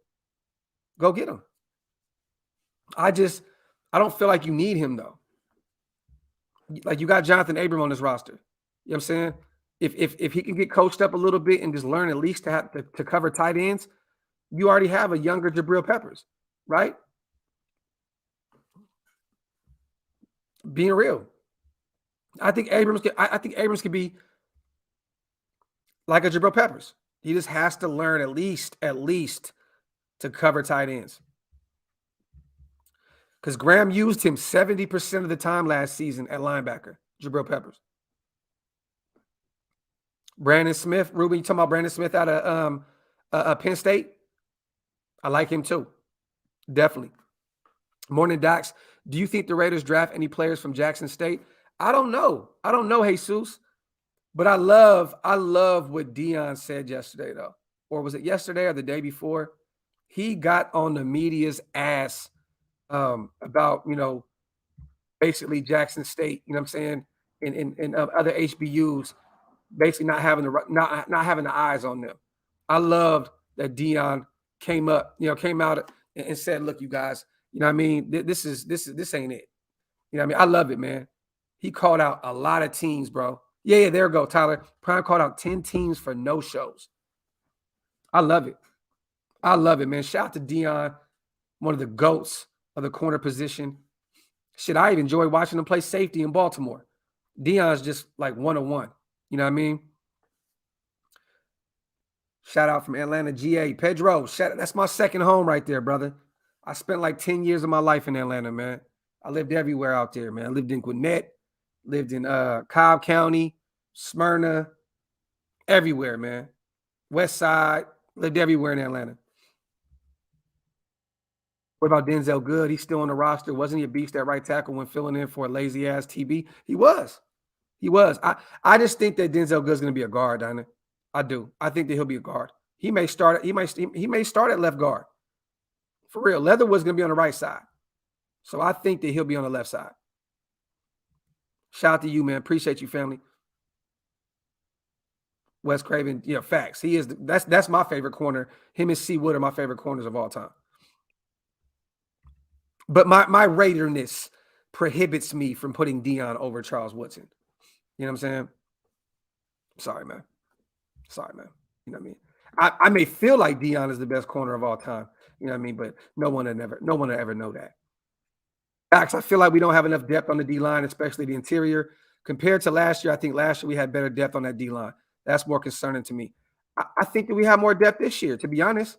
Go get him. I don't feel like you need him though. Like you got Jonathan Abram on this roster. You know what I'm saying? If he can get coached up a little bit and just learn at least to cover tight ends, you already have a younger Jabril Peppers, right? Being real. I think Abrams could be like a Jabril Peppers. He just has to learn at least to cover tight ends. Because Graham used him 70% of the time last season at linebacker, Jabril Peppers. Brandon Smith, Ruben, you talking about Brandon Smith out of Penn State? I like him too. Definitely. Morning, Docs. Do you think the Raiders draft any players from Jackson State? I don't know. Jesus. But I love what Deion said yesterday, though. Or was it yesterday or the day before? He got on the media's ass about, basically Jackson State, you know what I'm saying, and other HBUs, basically not having the eyes on them. I loved that Deion came out and said, look, you guys, you know what I mean? This ain't it. You know what I mean? I love it, man. He called out a lot of teams, bro. Yeah, there we go, Tyler. Prime called out 10 teams for no shows. I love it. Man. Shout out to Deion, one of the GOATs of the corner position. Shit, I even enjoy watching him play safety in Baltimore. Deion's just like 101. You know what I mean? Shout out from Atlanta, GA. Pedro, that's my second home right there, brother. I spent like 10 years of my life in Atlanta, man. I lived everywhere out there, man. I lived in Gwinnett, lived in Cobb County, Smyrna, everywhere, man. West Side, lived everywhere in Atlanta. What about Denzel Good? He's still on the roster. Wasn't he a beast at right tackle when filling in for a lazy-ass TB? He was. I just think that Denzel Good's going to be a guard, Donna. I do. I think that he'll be a guard. He may start at left guard. For real. Leatherwood's going to be on the right side. So I think that he'll be on the left side. Shout out to you, man. Appreciate you, family. Wes Craven, yeah, facts. He is. That's my favorite corner. Him and C. Wood are my favorite corners of all time. But my Raiderness prohibits me from putting Deion over Charles Woodson. You know what I'm saying? Sorry, man. You know what I mean? I may feel like Deion is the best corner of all time. You know what I mean? But no one will ever know that. Actually, I feel like we don't have enough depth on the D-line, especially the interior. Compared to last year, I think last year we had better depth on that D-line. That's more concerning to me. I think that we have more depth this year, to be honest.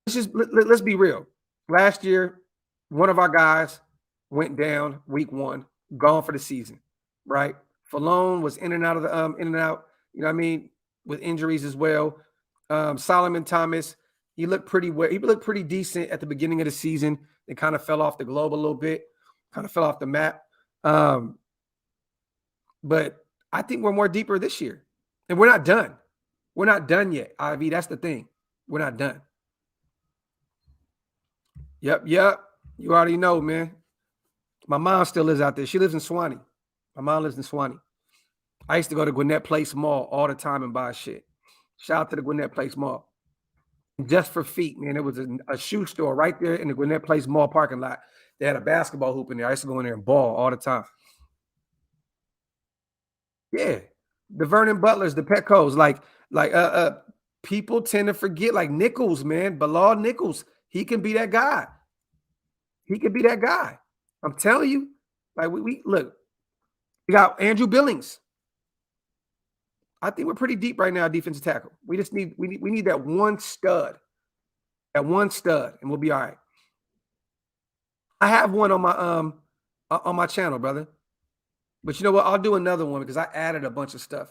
Let's be real. Last year, one of our guys went down week 1, gone for the season, right? Falone was in and out, you know what I mean, with injuries as well. Solomon Thomas, he looked pretty well. He looked pretty decent at the beginning of the season. It kind of fell off the globe a little bit, kind of fell off the map. But I think we're more deeper this year. And we're not done. We're not done yet, Ivy. That's the thing. We're not done. Yep. You already know, man. My mom still lives out there. She lives in Swanee. My mom lives in Swanee. I used to go to Gwinnett Place Mall all the time and buy shit. Shout out to the Gwinnett Place Mall. Just for feet, man. It was a shoe store right there in the Gwinnett Place Mall parking lot. They had a basketball hoop in there. I used to go in there and ball all the time. Yeah. The Vernon Butlers, the Petcos, people tend to forget, like Nichols, man. Bilal Nichols, he can be that guy. He could be that guy. I'm telling you. Like we look, we got Andrew Billings. I think we're pretty deep right now, defensive tackle. We just need we need that one stud. That one stud, and we'll be all right. I have one on my channel, brother. But you know what? I'll do another one because I added a bunch of stuff.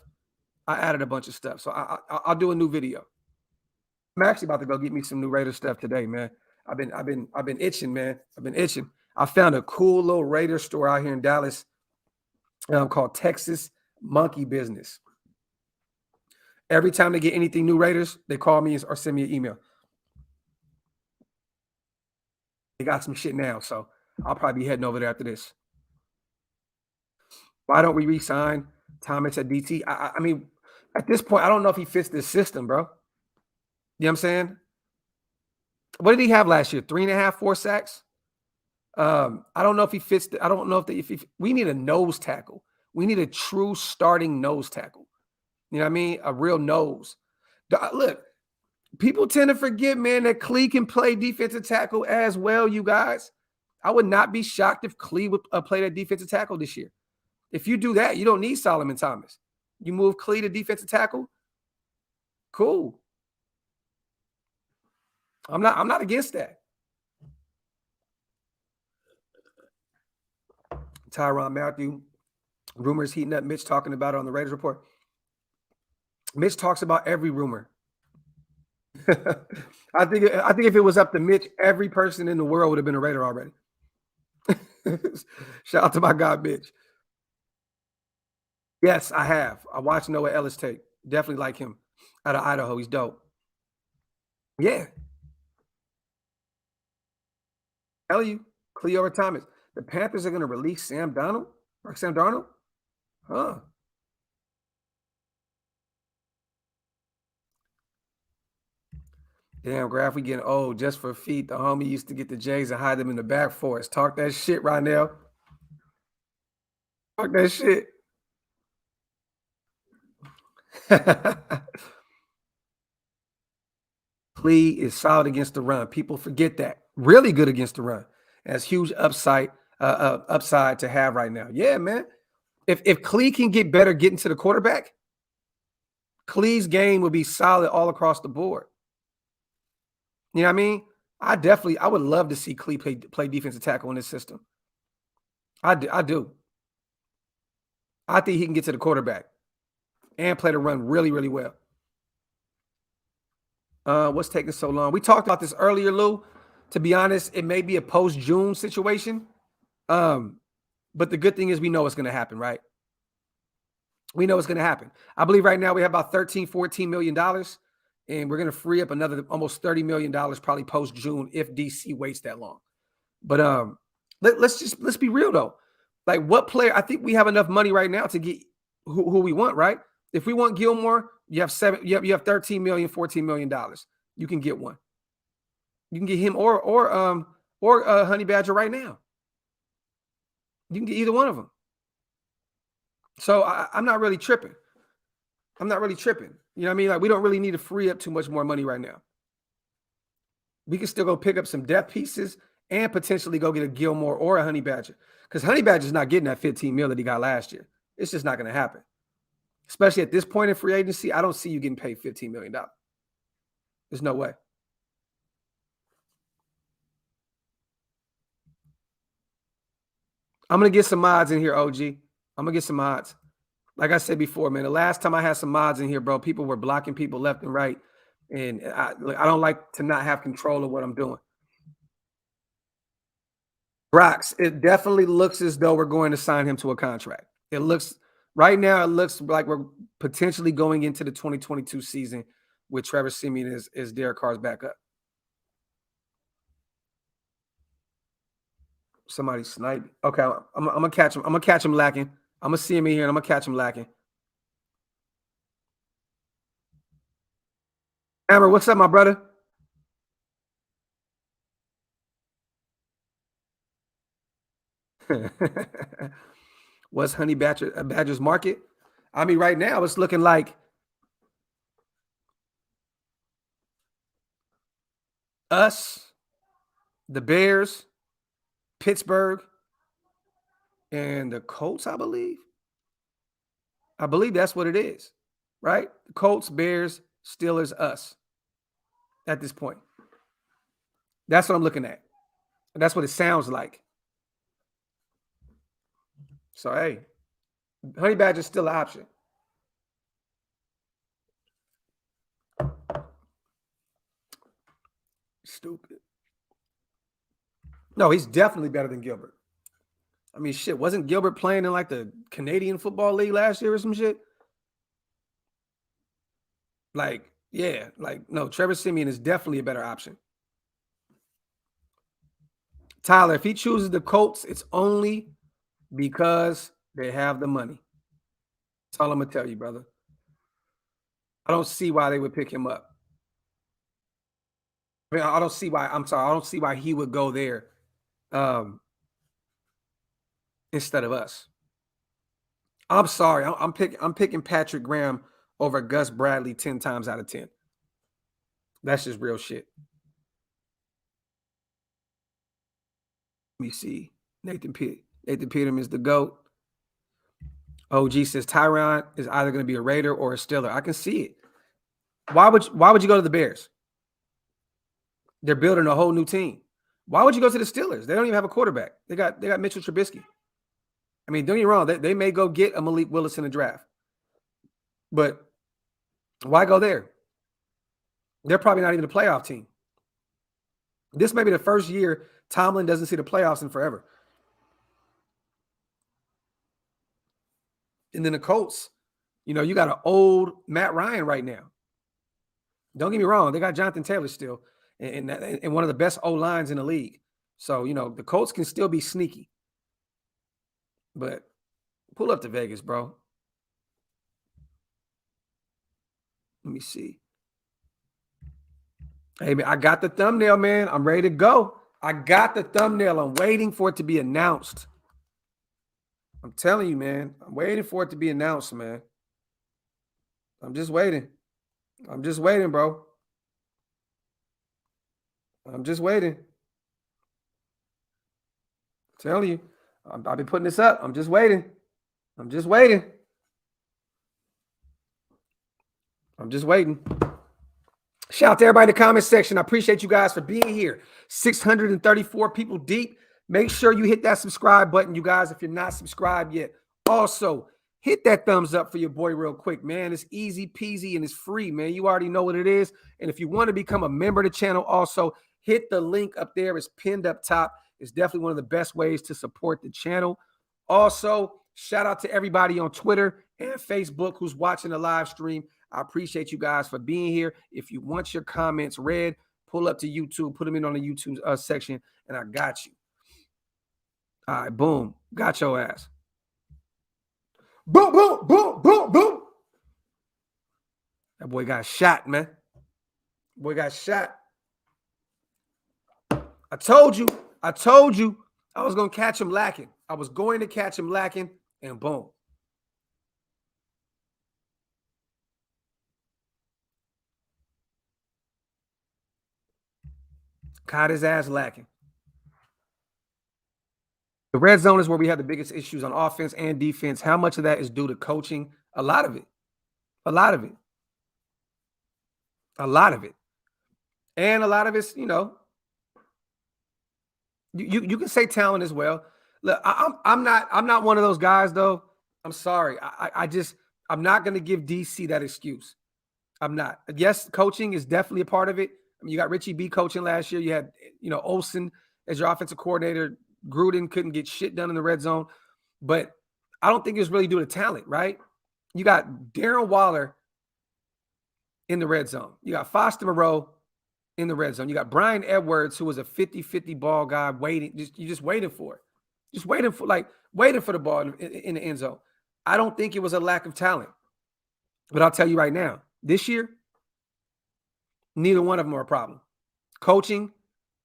So I'll do a new video. I'm actually about to go get me some new Raider stuff today, man. I've been itching, man. I've been itching. I found a cool little Raider store out here in Dallas called Texas Monkey Business. Every time they get anything new Raiders, they call me or send me an email. They got some shit now, so I'll probably be heading over there after this. Why don't we re-sign Thomas at DT? I mean, at this point, I don't know if he fits this system, bro. You know what I'm saying? What did he have last year? 3.5, 4 sacks? I don't know if he fits. I don't know if we need a nose tackle. We need a true starting nose tackle. You know what I mean? A real nose. Look, people tend to forget, man, that Klee can play defensive tackle as well, you guys. I would not be shocked if Klee would play that defensive tackle this year. If you do that, you don't need Solomon Thomas. You move Klee to defensive tackle. Cool. I'm not against that. Tyrann Mathieu, rumors heating up. Mitch talking about it on the Raiders Report. Mitch talks about every rumor. I think if it was up to Mitch, every person in the world would have been a Raider already. Shout out to my guy, Mitch. Yes, I have. I watched Noah Ellis tape. Definitely like him out of Idaho. He's dope. Yeah. Tell you, Cleora Thomas. The Panthers are going to release Sam Darnold? Huh. Damn, Graphk, we getting old just for feet. The homie used to get the J's and hide them in the back for us. Talk that shit right now. Talk that shit. Klee is solid against the run. People forget that. Really good against the run. That's huge upside to have right now. Yeah, man. If Klee can get better getting to the quarterback, Klee's game will be solid all across the board. You know what I mean? I would love to see Klee play defensive tackle in this system. I do. I think he can get to the quarterback and play the run really, really well. What's taking so long? We talked about this earlier, Lou. To be honest, it may be a post-June situation. But the good thing is we know it's going to happen, right? We know it's going to happen. I believe right now we have about $13-14 million, and we're going to free up another almost $30 million probably post-June if DC waits that long. But let's be real though. Like, what player? I think we have enough money right now to get who we want, right? If we want Gilmore, you have $13 million, $14 million. You can get one. You can get him or Honey Badger right now. You can get either one of them. So I'm not really tripping. You know what I mean? Like, we don't really need to free up too much more money right now. We can still go pick up some depth pieces and potentially go get a Gilmore or a Honey Badger. Because Honey Badger's not getting that $15 million that he got last year. It's just not going to happen. Especially at this point in free agency, I don't see you getting paid $15 million. There's no way. I'm going to get some mods in here, OG. I'm going to get some mods. Like I said before, man, the last time I had some mods in here, bro, people were blocking people left and right. And I don't like to not have control of what I'm doing. Brox, it definitely looks as though we're going to sign him to a contract. It looks Right now, it looks like we're potentially going into the 2022 season with Trevor Siemian as Derek Carr's backup. Somebody sniped. Okay, I'm gonna catch him. I'm gonna catch him lacking. I'm gonna see him in here and I'm gonna catch him lacking. Amber, what's up, my brother? What's Honey Badger's market? I mean, right now it's looking like us, the Bears, Pittsburgh, and the Colts, I believe. I believe that's what it is, right? Colts, Bears, Steelers, us at this point. That's what I'm looking at. That's what it sounds like. So, hey, Honey Badger's still an option. Stupid. No, he's definitely better than Gilbert. I mean, shit, wasn't Gilbert playing in like the Canadian Football League last year or some shit? Like, yeah, like, no, Trevor Siemian is definitely a better option. Tyler, if he chooses the Colts, it's only because they have the money. That's all I'm going to tell you, brother. I don't see why they would pick him up. I mean, I don't see why. I'm sorry. I don't see why he would go there instead of us. I'm sorry. I'm picking Patrick Graham over Gus Bradley 10 times out of 10. That's just real shit. Let me see. Nathan Peterman is the GOAT. OG says Tyron is either going to be a Raider or a Steeler. I can see it. Why would you go to the Bears? They're building a whole new team. Why would you go to the Steelers? They don't even have a quarterback. They got Mitchell Trubisky. I mean, don't get me wrong. They may go get a Malik Willis in the draft. But why go there? They're probably not even a playoff team. This may be the first year Tomlin doesn't see the playoffs in forever. And then the Colts, you know, you got an old Matt Ryan right now. Don't get me wrong. They got Jonathan Taylor still and one of the best O-lines in the league. So, you know, the Colts can still be sneaky. But pull up to Vegas, bro. Let me see. Hey, man, I got the thumbnail, man. I'm ready to go. I got the thumbnail. I'm waiting for it to be announced. I'm telling you, man. I'm waiting for it to be announced, man. I'm just waiting. I'm just waiting, bro. I'm just waiting. I'm telling you. I've been putting this up. I'm just waiting. I'm just waiting. I'm just waiting. Shout out to everybody in the comment section. I appreciate you guys for being here. 634 people deep. Make sure you hit that subscribe button, you guys, if you're not subscribed yet. Also, hit that thumbs up for your boy real quick, man. It's easy peasy and it's free, man. You already know what it is. And if you want to become a member of the channel, also hit the link up there. It's pinned up top. It's definitely one of the best ways to support the channel. Also, shout out to everybody on Twitter and Facebook who's watching the live stream. I appreciate you guys for being here. If you want your comments read, pull up to YouTube, put them in on the YouTube section, and I got you. All right, boom. Got your ass. Boom, boom, boom, boom, boom. That boy got shot, man. Boy got shot. I told you I was going to catch him lacking. I was going to catch him lacking, and boom. Caught his ass lacking. The red zone is where we have the biggest issues on offense and defense. How much of that is due to coaching? A lot of it. A lot of it. A lot of it. And a lot of it's, you know, you can say talent as well. Look, I'm not one of those guys though. I'm sorry. I'm not going to give DC that excuse. I'm not. Yes, coaching is definitely a part of it. I mean, you got Richie B coaching last year. You had, you know, Olsen as your offensive coordinator. Gruden couldn't get shit done in the red zone. But I don't think it's really due to talent, right? You got Darren Waller in the red zone. You got Foster Moreau in the red zone. You got Brian Edwards, who was a 50-50 ball guy waiting. You're just waiting for it. Just waiting for the ball in the end zone. I don't think it was a lack of talent. But I'll tell you right now, this year, neither one of them are a problem. Coaching,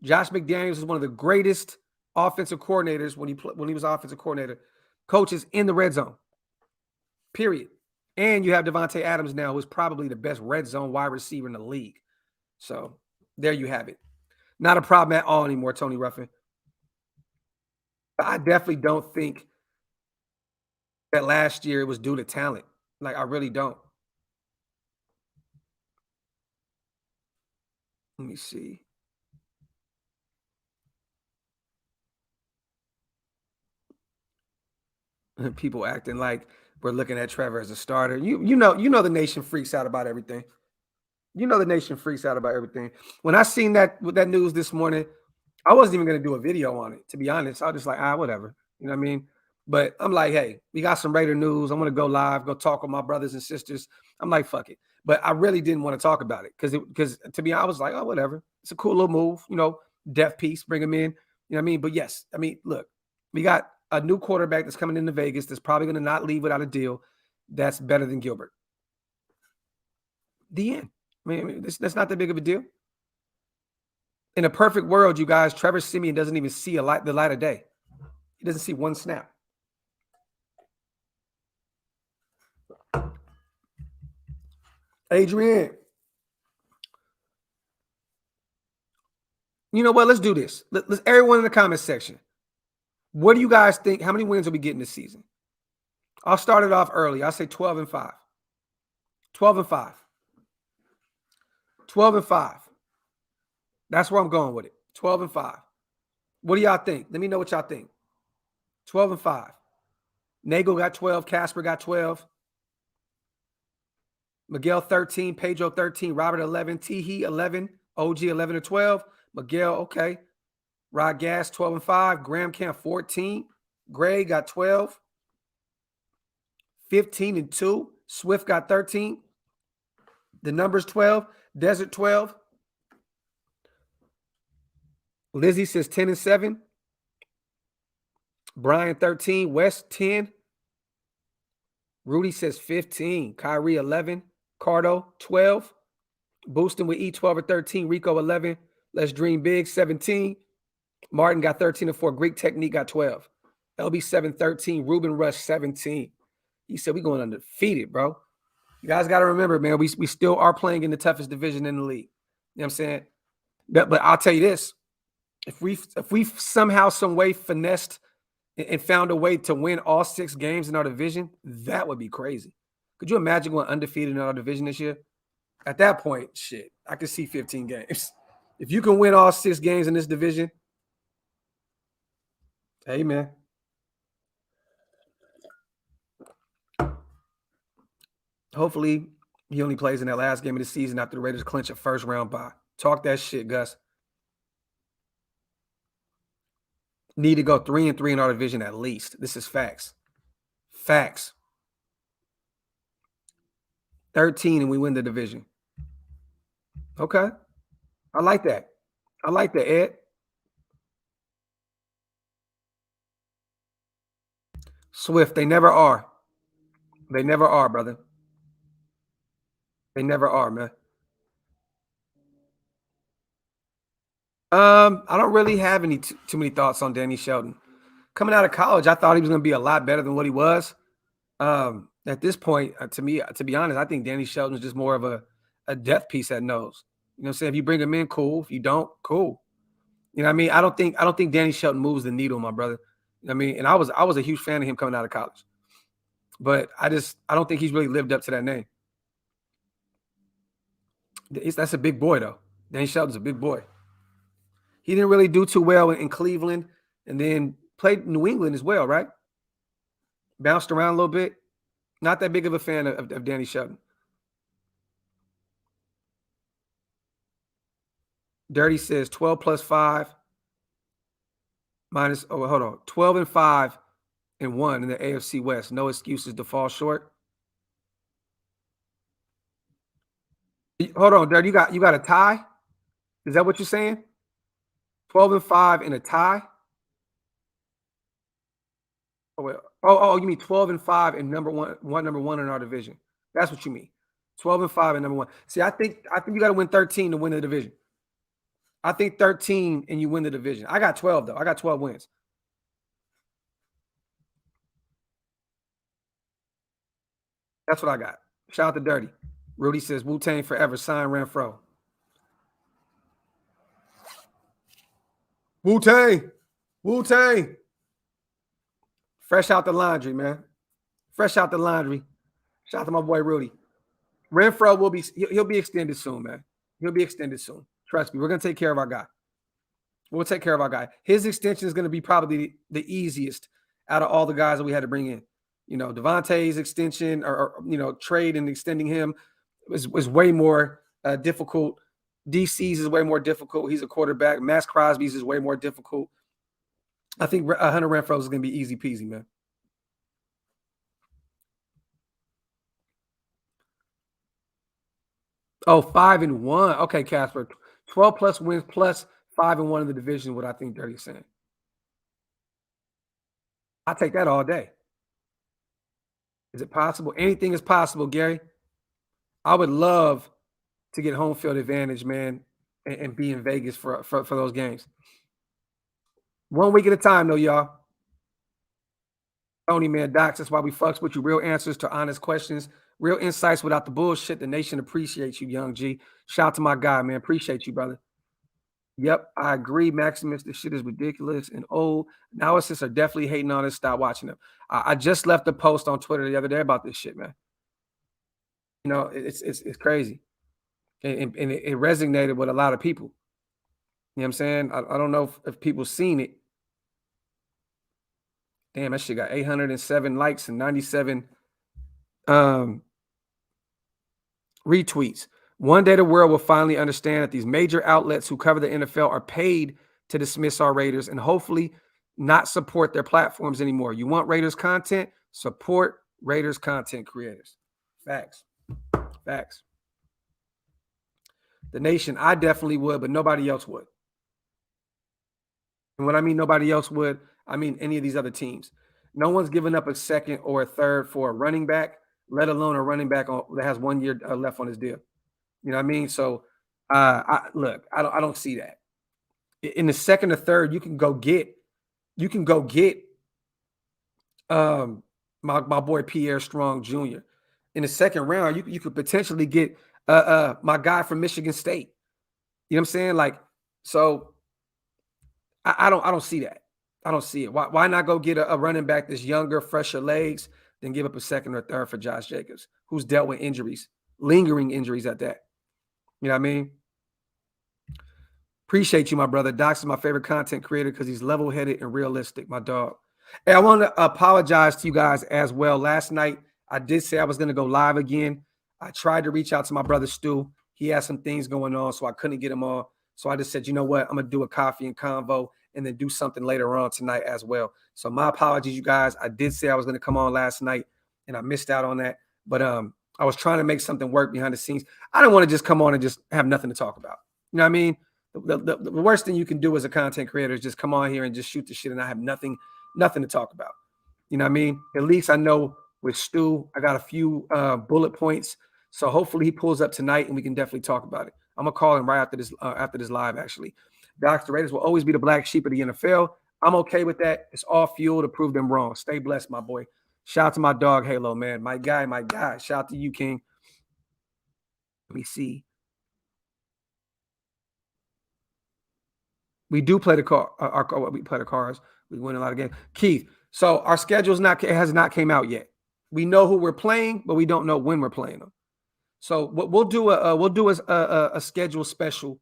Josh McDaniels is one of the greatest offensive coordinators when he was offensive coordinator. Coaches in the red zone, period. And you have Devontae Adams now, who's probably the best red zone wide receiver in the league. So there you have it. Not a problem at all anymore, Tony Ruffin. I definitely don't think that last year it was due to talent. Like, I really don't. Let me see. People acting like we're looking at Trevor as a starter. You know the nation freaks out about everything. You know the nation freaks out about everything. When I seen that news this morning, I wasn't even going to do a video on it, to be honest. I was just like, whatever. You know what I mean? But I'm like, hey, we got some Raider news. I'm going to go live, go talk with my brothers and sisters. I'm like, fuck it. But I really didn't want to talk about it because to me, I was like, oh, whatever. It's a cool little move, depth piece, bring him in. You know what I mean? But yes, I mean, look, we got a new quarterback that's coming into Vegas that's probably going to not leave without a deal that's better than Gilbert. The end. I mean, that's not that big of a deal. In a perfect world, you guys, Trevor Siemian doesn't even see the light of day. He doesn't see one snap. Adrian. You know what? Let's do this. Let's everyone in the comment section. What do you guys think? How many wins will we get in this season? I'll start it off early. I'll say 12-5. 12-5. 12-5. That's where I'm going with it. 12-5. What do y'all think? Let me know what y'all think. 12-5. Nagel got 12. Casper got 12. Miguel 13. Pedro 13. Robert 11. Teehee 11. OG 11-12. Miguel, okay. Rod Gas 12-5. Graham Camp 14. Gray got 12. 15-2. Swift got 13. The numbers 12. Desert 12. Lizzie says 10-7. Brian 13. West 10. Rudy says 15. Kyrie 11. Cardo 12. Boosting with E 12 or 13. Rico 11. Let's Dream Big 17. Martin got 13-4. Greek Technique got 12. LB 7-13. Ruben Rush 17. He said we going undefeated, bro. You guys got to remember, man, we still are playing in the toughest division in the league. You know what I'm saying? But I'll tell you this. If we somehow, some way finessed and found a way to win all 6 games in our division, that would be crazy. Could you imagine going undefeated in our division this year? At that point, shit, I could see 15 games. If you can win all 6 games in this division, hey, man. Hopefully, he only plays in that last game of the season after the Raiders clinch a first-round bye. Talk that shit, Gus. Need to go 3-3 in our division at least. This is facts. Facts. 13 and we win the division. Okay. I like that. I like that, Ed. Swift, they never are. They never are, brother. They never are, man. I don't really have any too many thoughts on Danny Shelton. Coming out of college, I thought he was going to be a lot better than what he was. At this point, to me, to be honest, I think Danny Shelton is just more of a depth piece at nose. You know what I'm saying? If you bring him in, cool. If you don't, cool. You know what I mean? I don't think Danny Shelton moves the needle, my brother. You know what I mean? And I was a huge fan of him coming out of college. But I don't think he's really lived up to that name. That's a big boy, though. Danny Shelton's a big boy. He didn't really do too well in Cleveland and then played New England as well, right? Bounced around a little bit. Not that big of a fan of Danny Shelton. Dirty says 12 plus 5 minus, 12-5 and 1 in the AFC West. No excuses to fall short. Hold on, Dirk. You got a tie? Is that what you're saying? 12-5 in a tie? Oh, wait. You mean 12-5 and number one in our division. That's what you mean. 12-5 and number 1. See, I think you got to win 13 to win the division. I think 13 and you win the division. I got 12 though. I got 12 wins. That's what I got. Shout out to Dirty. Rudy says Wu-Tang forever. Sign Renfro. Wu-Tang. Wu-Tang. Fresh out the laundry, man. Fresh out the laundry. Shout out to my boy Rudy. Renfro he'll be extended soon, man. He'll be extended soon. Trust me, we're gonna take care of our guy. We'll take care of our guy. His extension is gonna be probably the easiest out of all the guys that we had to bring in. You know, Devontae's extension or trade and extending him was way more difficult. DC's is way more difficult. He's a quarterback. Max Crosby's is way more difficult. I think Hunter Renfro's is gonna be easy peasy, man. Oh, 5-1. Okay, Casper. 12 plus wins plus 5-1 in the division, what I think Dirty's saying. I'll take that all day. Is it possible? Anything is possible, Gary. I would love to get home field advantage, man, and be in Vegas for those games. 1 week at a time, though, y'all. Tony, man, Docs, that's why we fucks with you. Real answers to honest questions. Real insights without the bullshit. The nation appreciates you, Young G. Shout out to my guy, man. Appreciate you, brother. Yep, I agree, Maximus. This shit is ridiculous and old. Analysts are definitely hating on us. Stop watching them. I just left a post on Twitter the other day about this shit, man. You know, it's crazy. And it resonated with a lot of people. You know what I'm saying? I don't know if people seen it. Damn, that shit got 807 likes and 97 retweets. One day the world will finally understand that these major outlets who cover the NFL are paid to dismiss our Raiders and hopefully not support their platforms anymore. You want Raiders content? Support Raiders content creators. Facts. Facts. The nation, I definitely would, but nobody else would. And when I mean nobody else would, I mean any of these other teams. No one's giving up a second or a third for a running back, let alone a running back that has 1 year left on his deal. You know what I mean? So, I don't see that. In the second or third, you can go get my boy Pierre Strong Jr. In the second round, you could potentially get my guy from Michigan State. You know what I'm saying? Like, so I don't see that. I don't see it. Why not go get a running back that's younger, fresher legs, than give up a second or third for Josh Jacobs, who's dealt with injuries, lingering injuries at that. You know what I mean? Appreciate you, my brother. Docs is my favorite content creator because he's level-headed and realistic, my dog. Hey, I want to apologize to you guys as well. Last night, I did say I was going to go live again. I tried to reach out to my brother Stu. He had some things going on, so I couldn't get him on. So I just said, you know what? I'm going to do a coffee and convo and then do something later on tonight as well. So my apologies, you guys. I did say I was going to come on last night, and I missed out on that. But I was trying to make something work behind the scenes. I didn't want to just come on and just have nothing to talk about. You know what I mean? The worst thing you can do as a content creator is just come on here and just shoot the shit and I have nothing to talk about. You know what I mean? At least I know with Stu, I got a few bullet points. So hopefully he pulls up tonight and we can definitely talk about it. I'm going to call him right after this live, actually. Docs, the Raiders will always be the black sheep of the NFL. I'm okay with that. It's all fuel to prove them wrong. Stay blessed, my boy. Shout out to my dog, Halo, man. My guy. Shout out to you, King. Let me see. We do play the car. We play the Cars. We win a lot of games. Keith, so our schedule has not came out yet. We know who we're playing, but we don't know when we're playing them. So we'll do a schedule special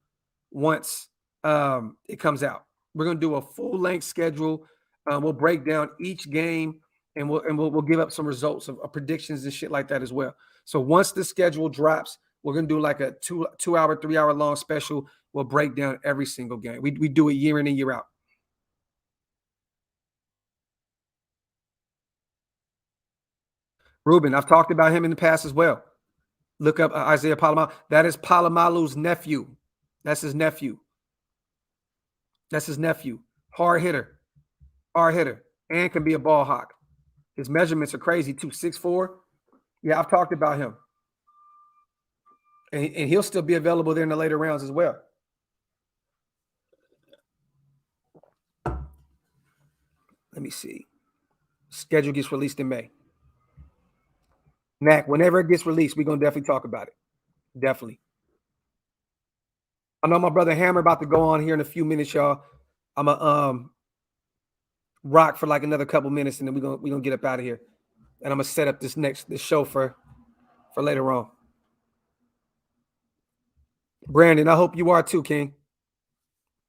once it comes out. We're gonna do a full length schedule. We'll break down each game and we'll give up some results of predictions and shit like that as well. So once the schedule drops, we're gonna do like a 2 hour, 3 hour long special. We'll break down every single game. We do it year in and year out. Ruben, I've talked about him in the past as well. Look up Isaiah Palomalu. That is Palomalu's nephew. That's his nephew. That's his nephew. Hard hitter. Hard hitter. And can be a ball hawk. His measurements are crazy too. 6'4". Yeah, I've talked about him. And he'll still be available there in the later rounds as well. Let me see. Schedule gets released in May. Mac, whenever it gets released, we're going to definitely talk about it. Definitely. I know my brother Hammer about to go on here in a few minutes, y'all. I'm a rock for like another couple minutes, and then we're gonna get up out of here. And I'm gonna set up this show for later on. Brandon, I hope you are too, King.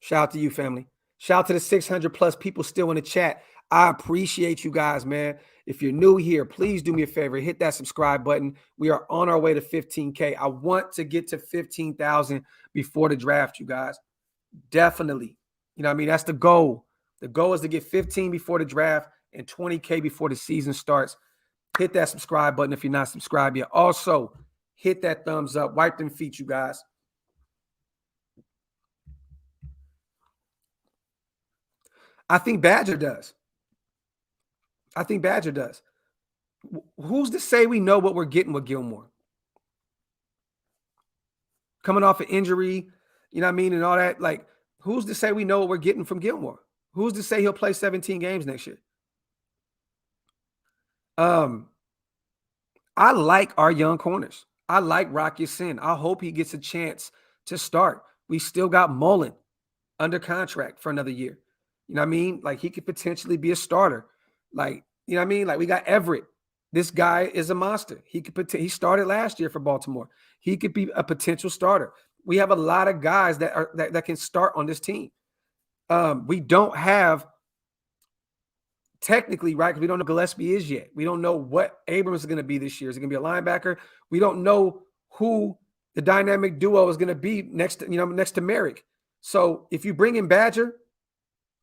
Shout out to you, family. Shout out to the 600 plus people still in the chat. I appreciate you guys, man. If you're new here, please do me a favor. Hit that subscribe button. We are on our way to 15K. I want to get to 15,000 before the draft, you guys. Definitely. You know what I mean? That's the goal. The goal is to get 15 before the draft and 20K before the season starts. Hit that subscribe button if you're not subscribed yet. Also, hit that thumbs up. Wipe them feet, you guys. I think Badger does. Who's to say we know what we're getting with Gilmore? Coming off an injury, you know what I mean, and all that. Like, who's to say we know what we're getting from Gilmore? Who's to say he'll play 17 games next year? I like our young corners. I like Rocky Sin. I hope he gets a chance to start. We still got Mullen under contract for another year. You know what I mean? Like, he could potentially be a starter. Like, you know what I mean? Like, we got Everett. This guy is a monster. He started last year for Baltimore. He could be a potential starter. We have a lot of guys that can start on this team. We don't have technically, right? Because we don't know Gillespie is yet. We don't know what Abrams is going to be this year. Is it going to be a linebacker? We don't know who the dynamic duo is going to be next to Merrick. So if you bring in Badger,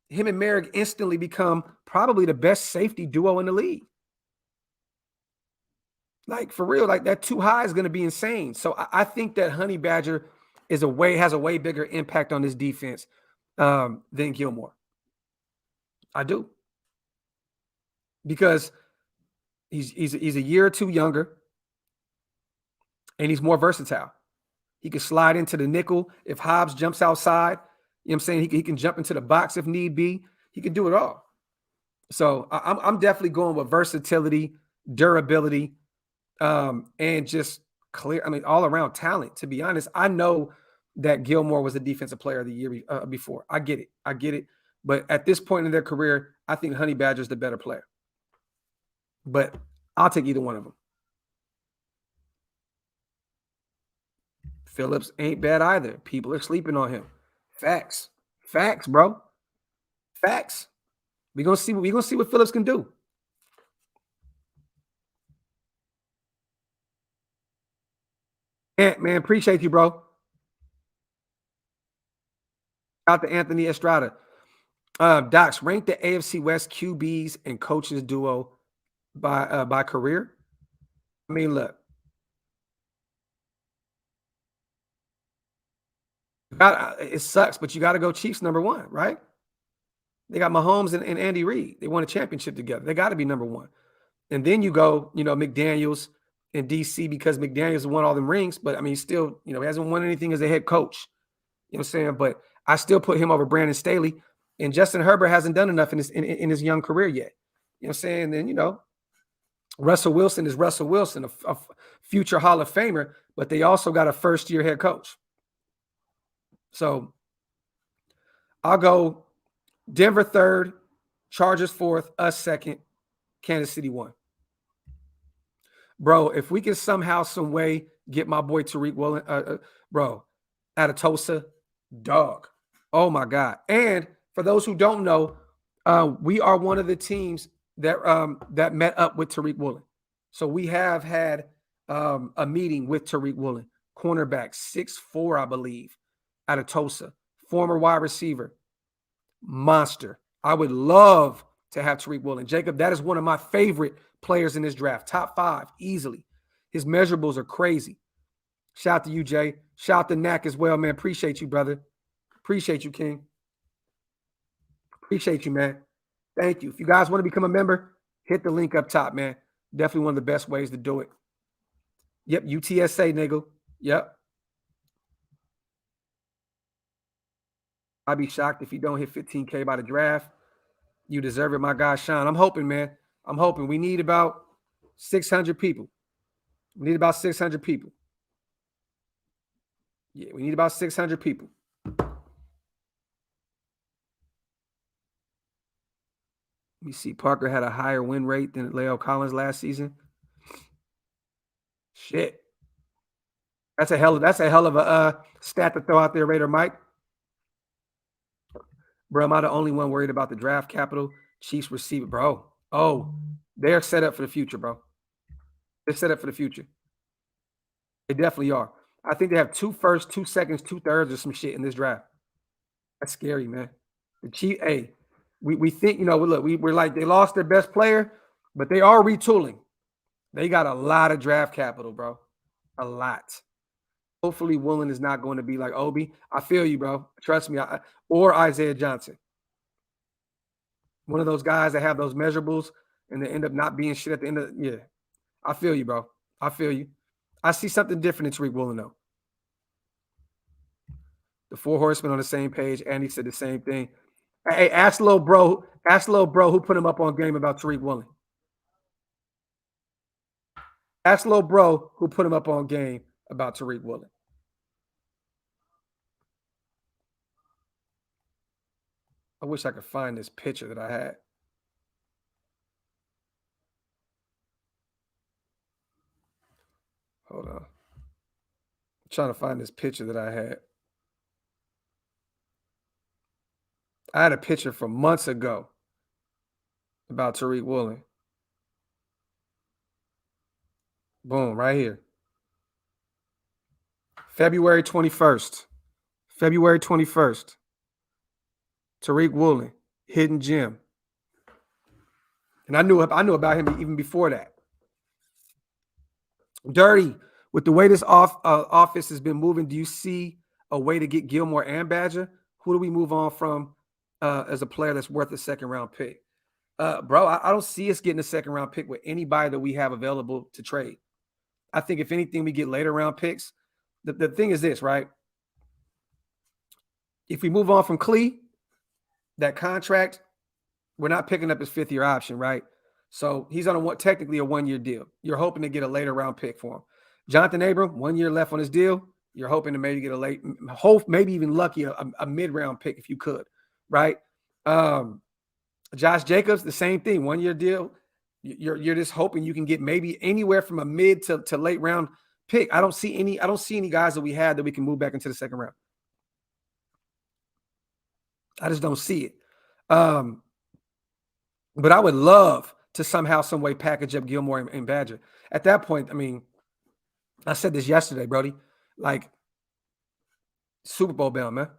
him and Merrick instantly become probably the best safety duo in the league. Like, for real, like that too high is going to be insane. So I think that Honey Badger has a way bigger impact on this defense than Gilmore. I do. Because he's a year or two younger and he's more versatile. He can slide into the nickel if Hobbs jumps outside. You know what I'm saying? He can jump into the box if need be. He can do it all. So I'm definitely going with versatility, durability, and just all around talent. To be honest, I know that Gilmore was the defensive player of the year before. I get it. But at this point in their career, I think Honey Badger's the better player. But I'll take either one of them. Phillips ain't bad either. People are sleeping on him. Facts, bro. Facts. We're gonna see what Phillips can do. Man, appreciate you, bro. Out to Anthony Estrada. Docs, rank the AFC West QBs and coaches duo by career. I mean, look. It sucks, but you got to go Chiefs number one, right? They got Mahomes and Andy Reid. They won a championship together. They got to be number one. And then you go, McDaniels in DC because McDaniels won all them rings, but I mean, still, he hasn't won anything as a head coach. You know what I'm saying? But I still put him over Brandon Staley. And Justin Herbert hasn't done enough in his young career yet. You know what I'm saying? And then, Russell Wilson is Russell Wilson, a future Hall of Famer, but they also got a first-year head coach. So I'll go Denver third, Chargers fourth, us second, Kansas City one. Bro, if we can somehow, some way get my boy Tariq Woolen, bro, out of Tulsa, dog. Oh, my God. And for those who don't know, we are one of the teams that met up with Tariq Woolen. So we have had a meeting with Tariq Woolen, cornerback, 6'4", I believe, out of Tulsa, former wide receiver, monster. I would love to have Tariq Woolen. Jacob, that is one of my favorite players in this draft. Top 5, easily. His measurables are crazy. Shout out to you, Jay. Shout out to Knack as well, man. Appreciate you, brother. Appreciate you, King. Appreciate you, man. Thank you. If you guys want to become a member, hit the link up top, man. Definitely one of the best ways to do it. Yep, UTSA, nigga. Yep. I'd be shocked if you don't hit 15K by the draft. You deserve it, my guy, Sean. I'm hoping, man. I'm hoping. We need about 600 people. We need about 600 people. Yeah, we need about 600 people. Let me see. Parker had a higher win rate than Leo Collins last season. Shit. That's a hell of a stat to throw out there, Raider Mike. Bro, am I the only one worried about the draft capital? Chiefs receiver, bro. Oh, they're set up for the future, bro. They're set up for the future. They definitely are. I think they have 2 firsts, 2 seconds, 2 thirds or some shit in this draft. That's scary, man. The Chiefs, hey, we think, look, we're like, they lost their best player, but they are retooling. They got a lot of draft capital, bro. A lot. Hopefully Woolen is not going to be like Obi. I feel you, bro. Trust me. Or Isaiah Johnson. One of those guys that have those measurables and they end up not being shit at the end of yeah. I feel you, bro. I feel you. I see something different in Tariq Woolen, though. The 4 horsemen on the same page. Andy said the same thing. Hey, ask little bro who put him up on game about Tariq Woolen. Ask little bro who put him up on game about Tariq Woolen. I wish I could find this picture that I had. Hold on. I'm trying to find this picture that I had. I had a picture from months ago about Tariq Woolen. Boom, right here. February 21st. February 21st. Tariq Woolen, hidden gem. And I knew about him even before that. Dirty, with the way this office has been moving, do you see a way to get Gilmore and Badger? Who do we move on from as a player that's worth a second-round pick? Bro, I don't see us getting a second-round pick with anybody that we have available to trade. I think if anything, we get later-round picks. The thing is this, right? If we move on from Klee, that contract, we're not picking up his 5th-year option, right? So he's on technically a 1-year deal. You're hoping to get a later-round pick for him. Jonathan Abram, 1 year left on his deal. You're hoping to maybe get maybe even lucky, a mid-round pick if you could, right? Josh Jacobs, the same thing, 1-year deal. You're just hoping you can get maybe anywhere from a mid to late round pick. I don't see any guys that we had that we can move back into the second round. I just don't see it. But I would love to somehow, some way package up Gilmore and Badger. At that point, I mean, I said this yesterday, Brody, like Super Bowl bound, man.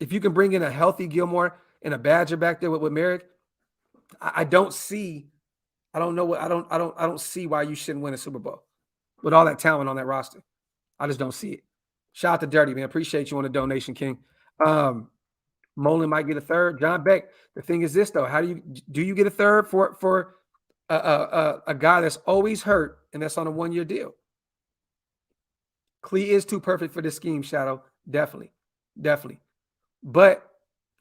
If you can bring in a healthy Gilmore and a Badger back there with Merrick, I don't see why you shouldn't win a Super Bowl with all that talent on that roster. I just don't see it. Shout out to Dirty, man. Appreciate you on the donation, King. Mullen might get a third. John Beck. The thing is this, though. How do you get a third for a guy that's always hurt and that's on a 1-year deal? Klee is too perfect for this scheme, Shadow. Definitely. But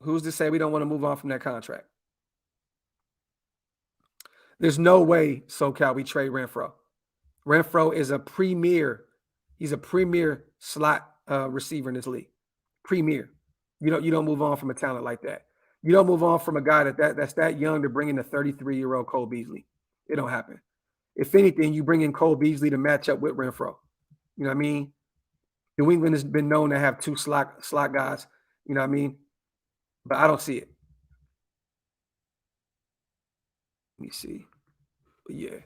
who's to say we don't want to move on from that contract? There's no way, SoCal, we trade Renfro. Renfro is a premier. He's a premier slot receiver in this league. Premier. You don't move on from a talent like that. You don't move on from a guy that's that young to bring in a 33-year-old Cole Beasley. It don't happen. If anything, you bring in Cole Beasley to match up with Renfro. You know what I mean? New England has been known to have 2 slot guys. You know what I mean? But I don't see it. Let me see. But yeah.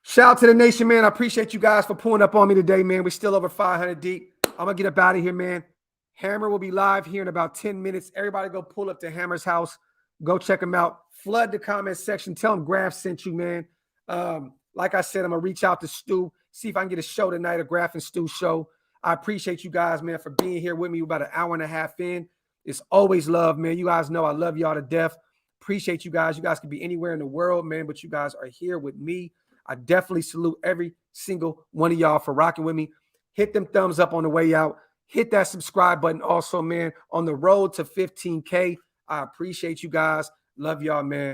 Shout out to the nation, man. I appreciate you guys for pulling up on me today, man. We're still over 500 deep. I'm going to get up out of here, man. Hammer will be live here in about 10 minutes. Everybody go pull up to Hammer's house. Go check them out. Flood the comment section. Tell them Graphk sent you, man. Like I said, I'm going to reach out to Stu, see if I can get a show tonight, a Graphk and Stu show. I appreciate you guys, man, for being here with me. We're about an hour and a half in. It's always love, man. You guys know I love y'all to death. Appreciate you guys. You guys could be anywhere in the world, man, but you guys are here with me. I definitely salute every single one of y'all for rocking with me. Hit them thumbs up on the way out. Hit that subscribe button also, man. On the road to 15K. I appreciate you guys. Love y'all, man.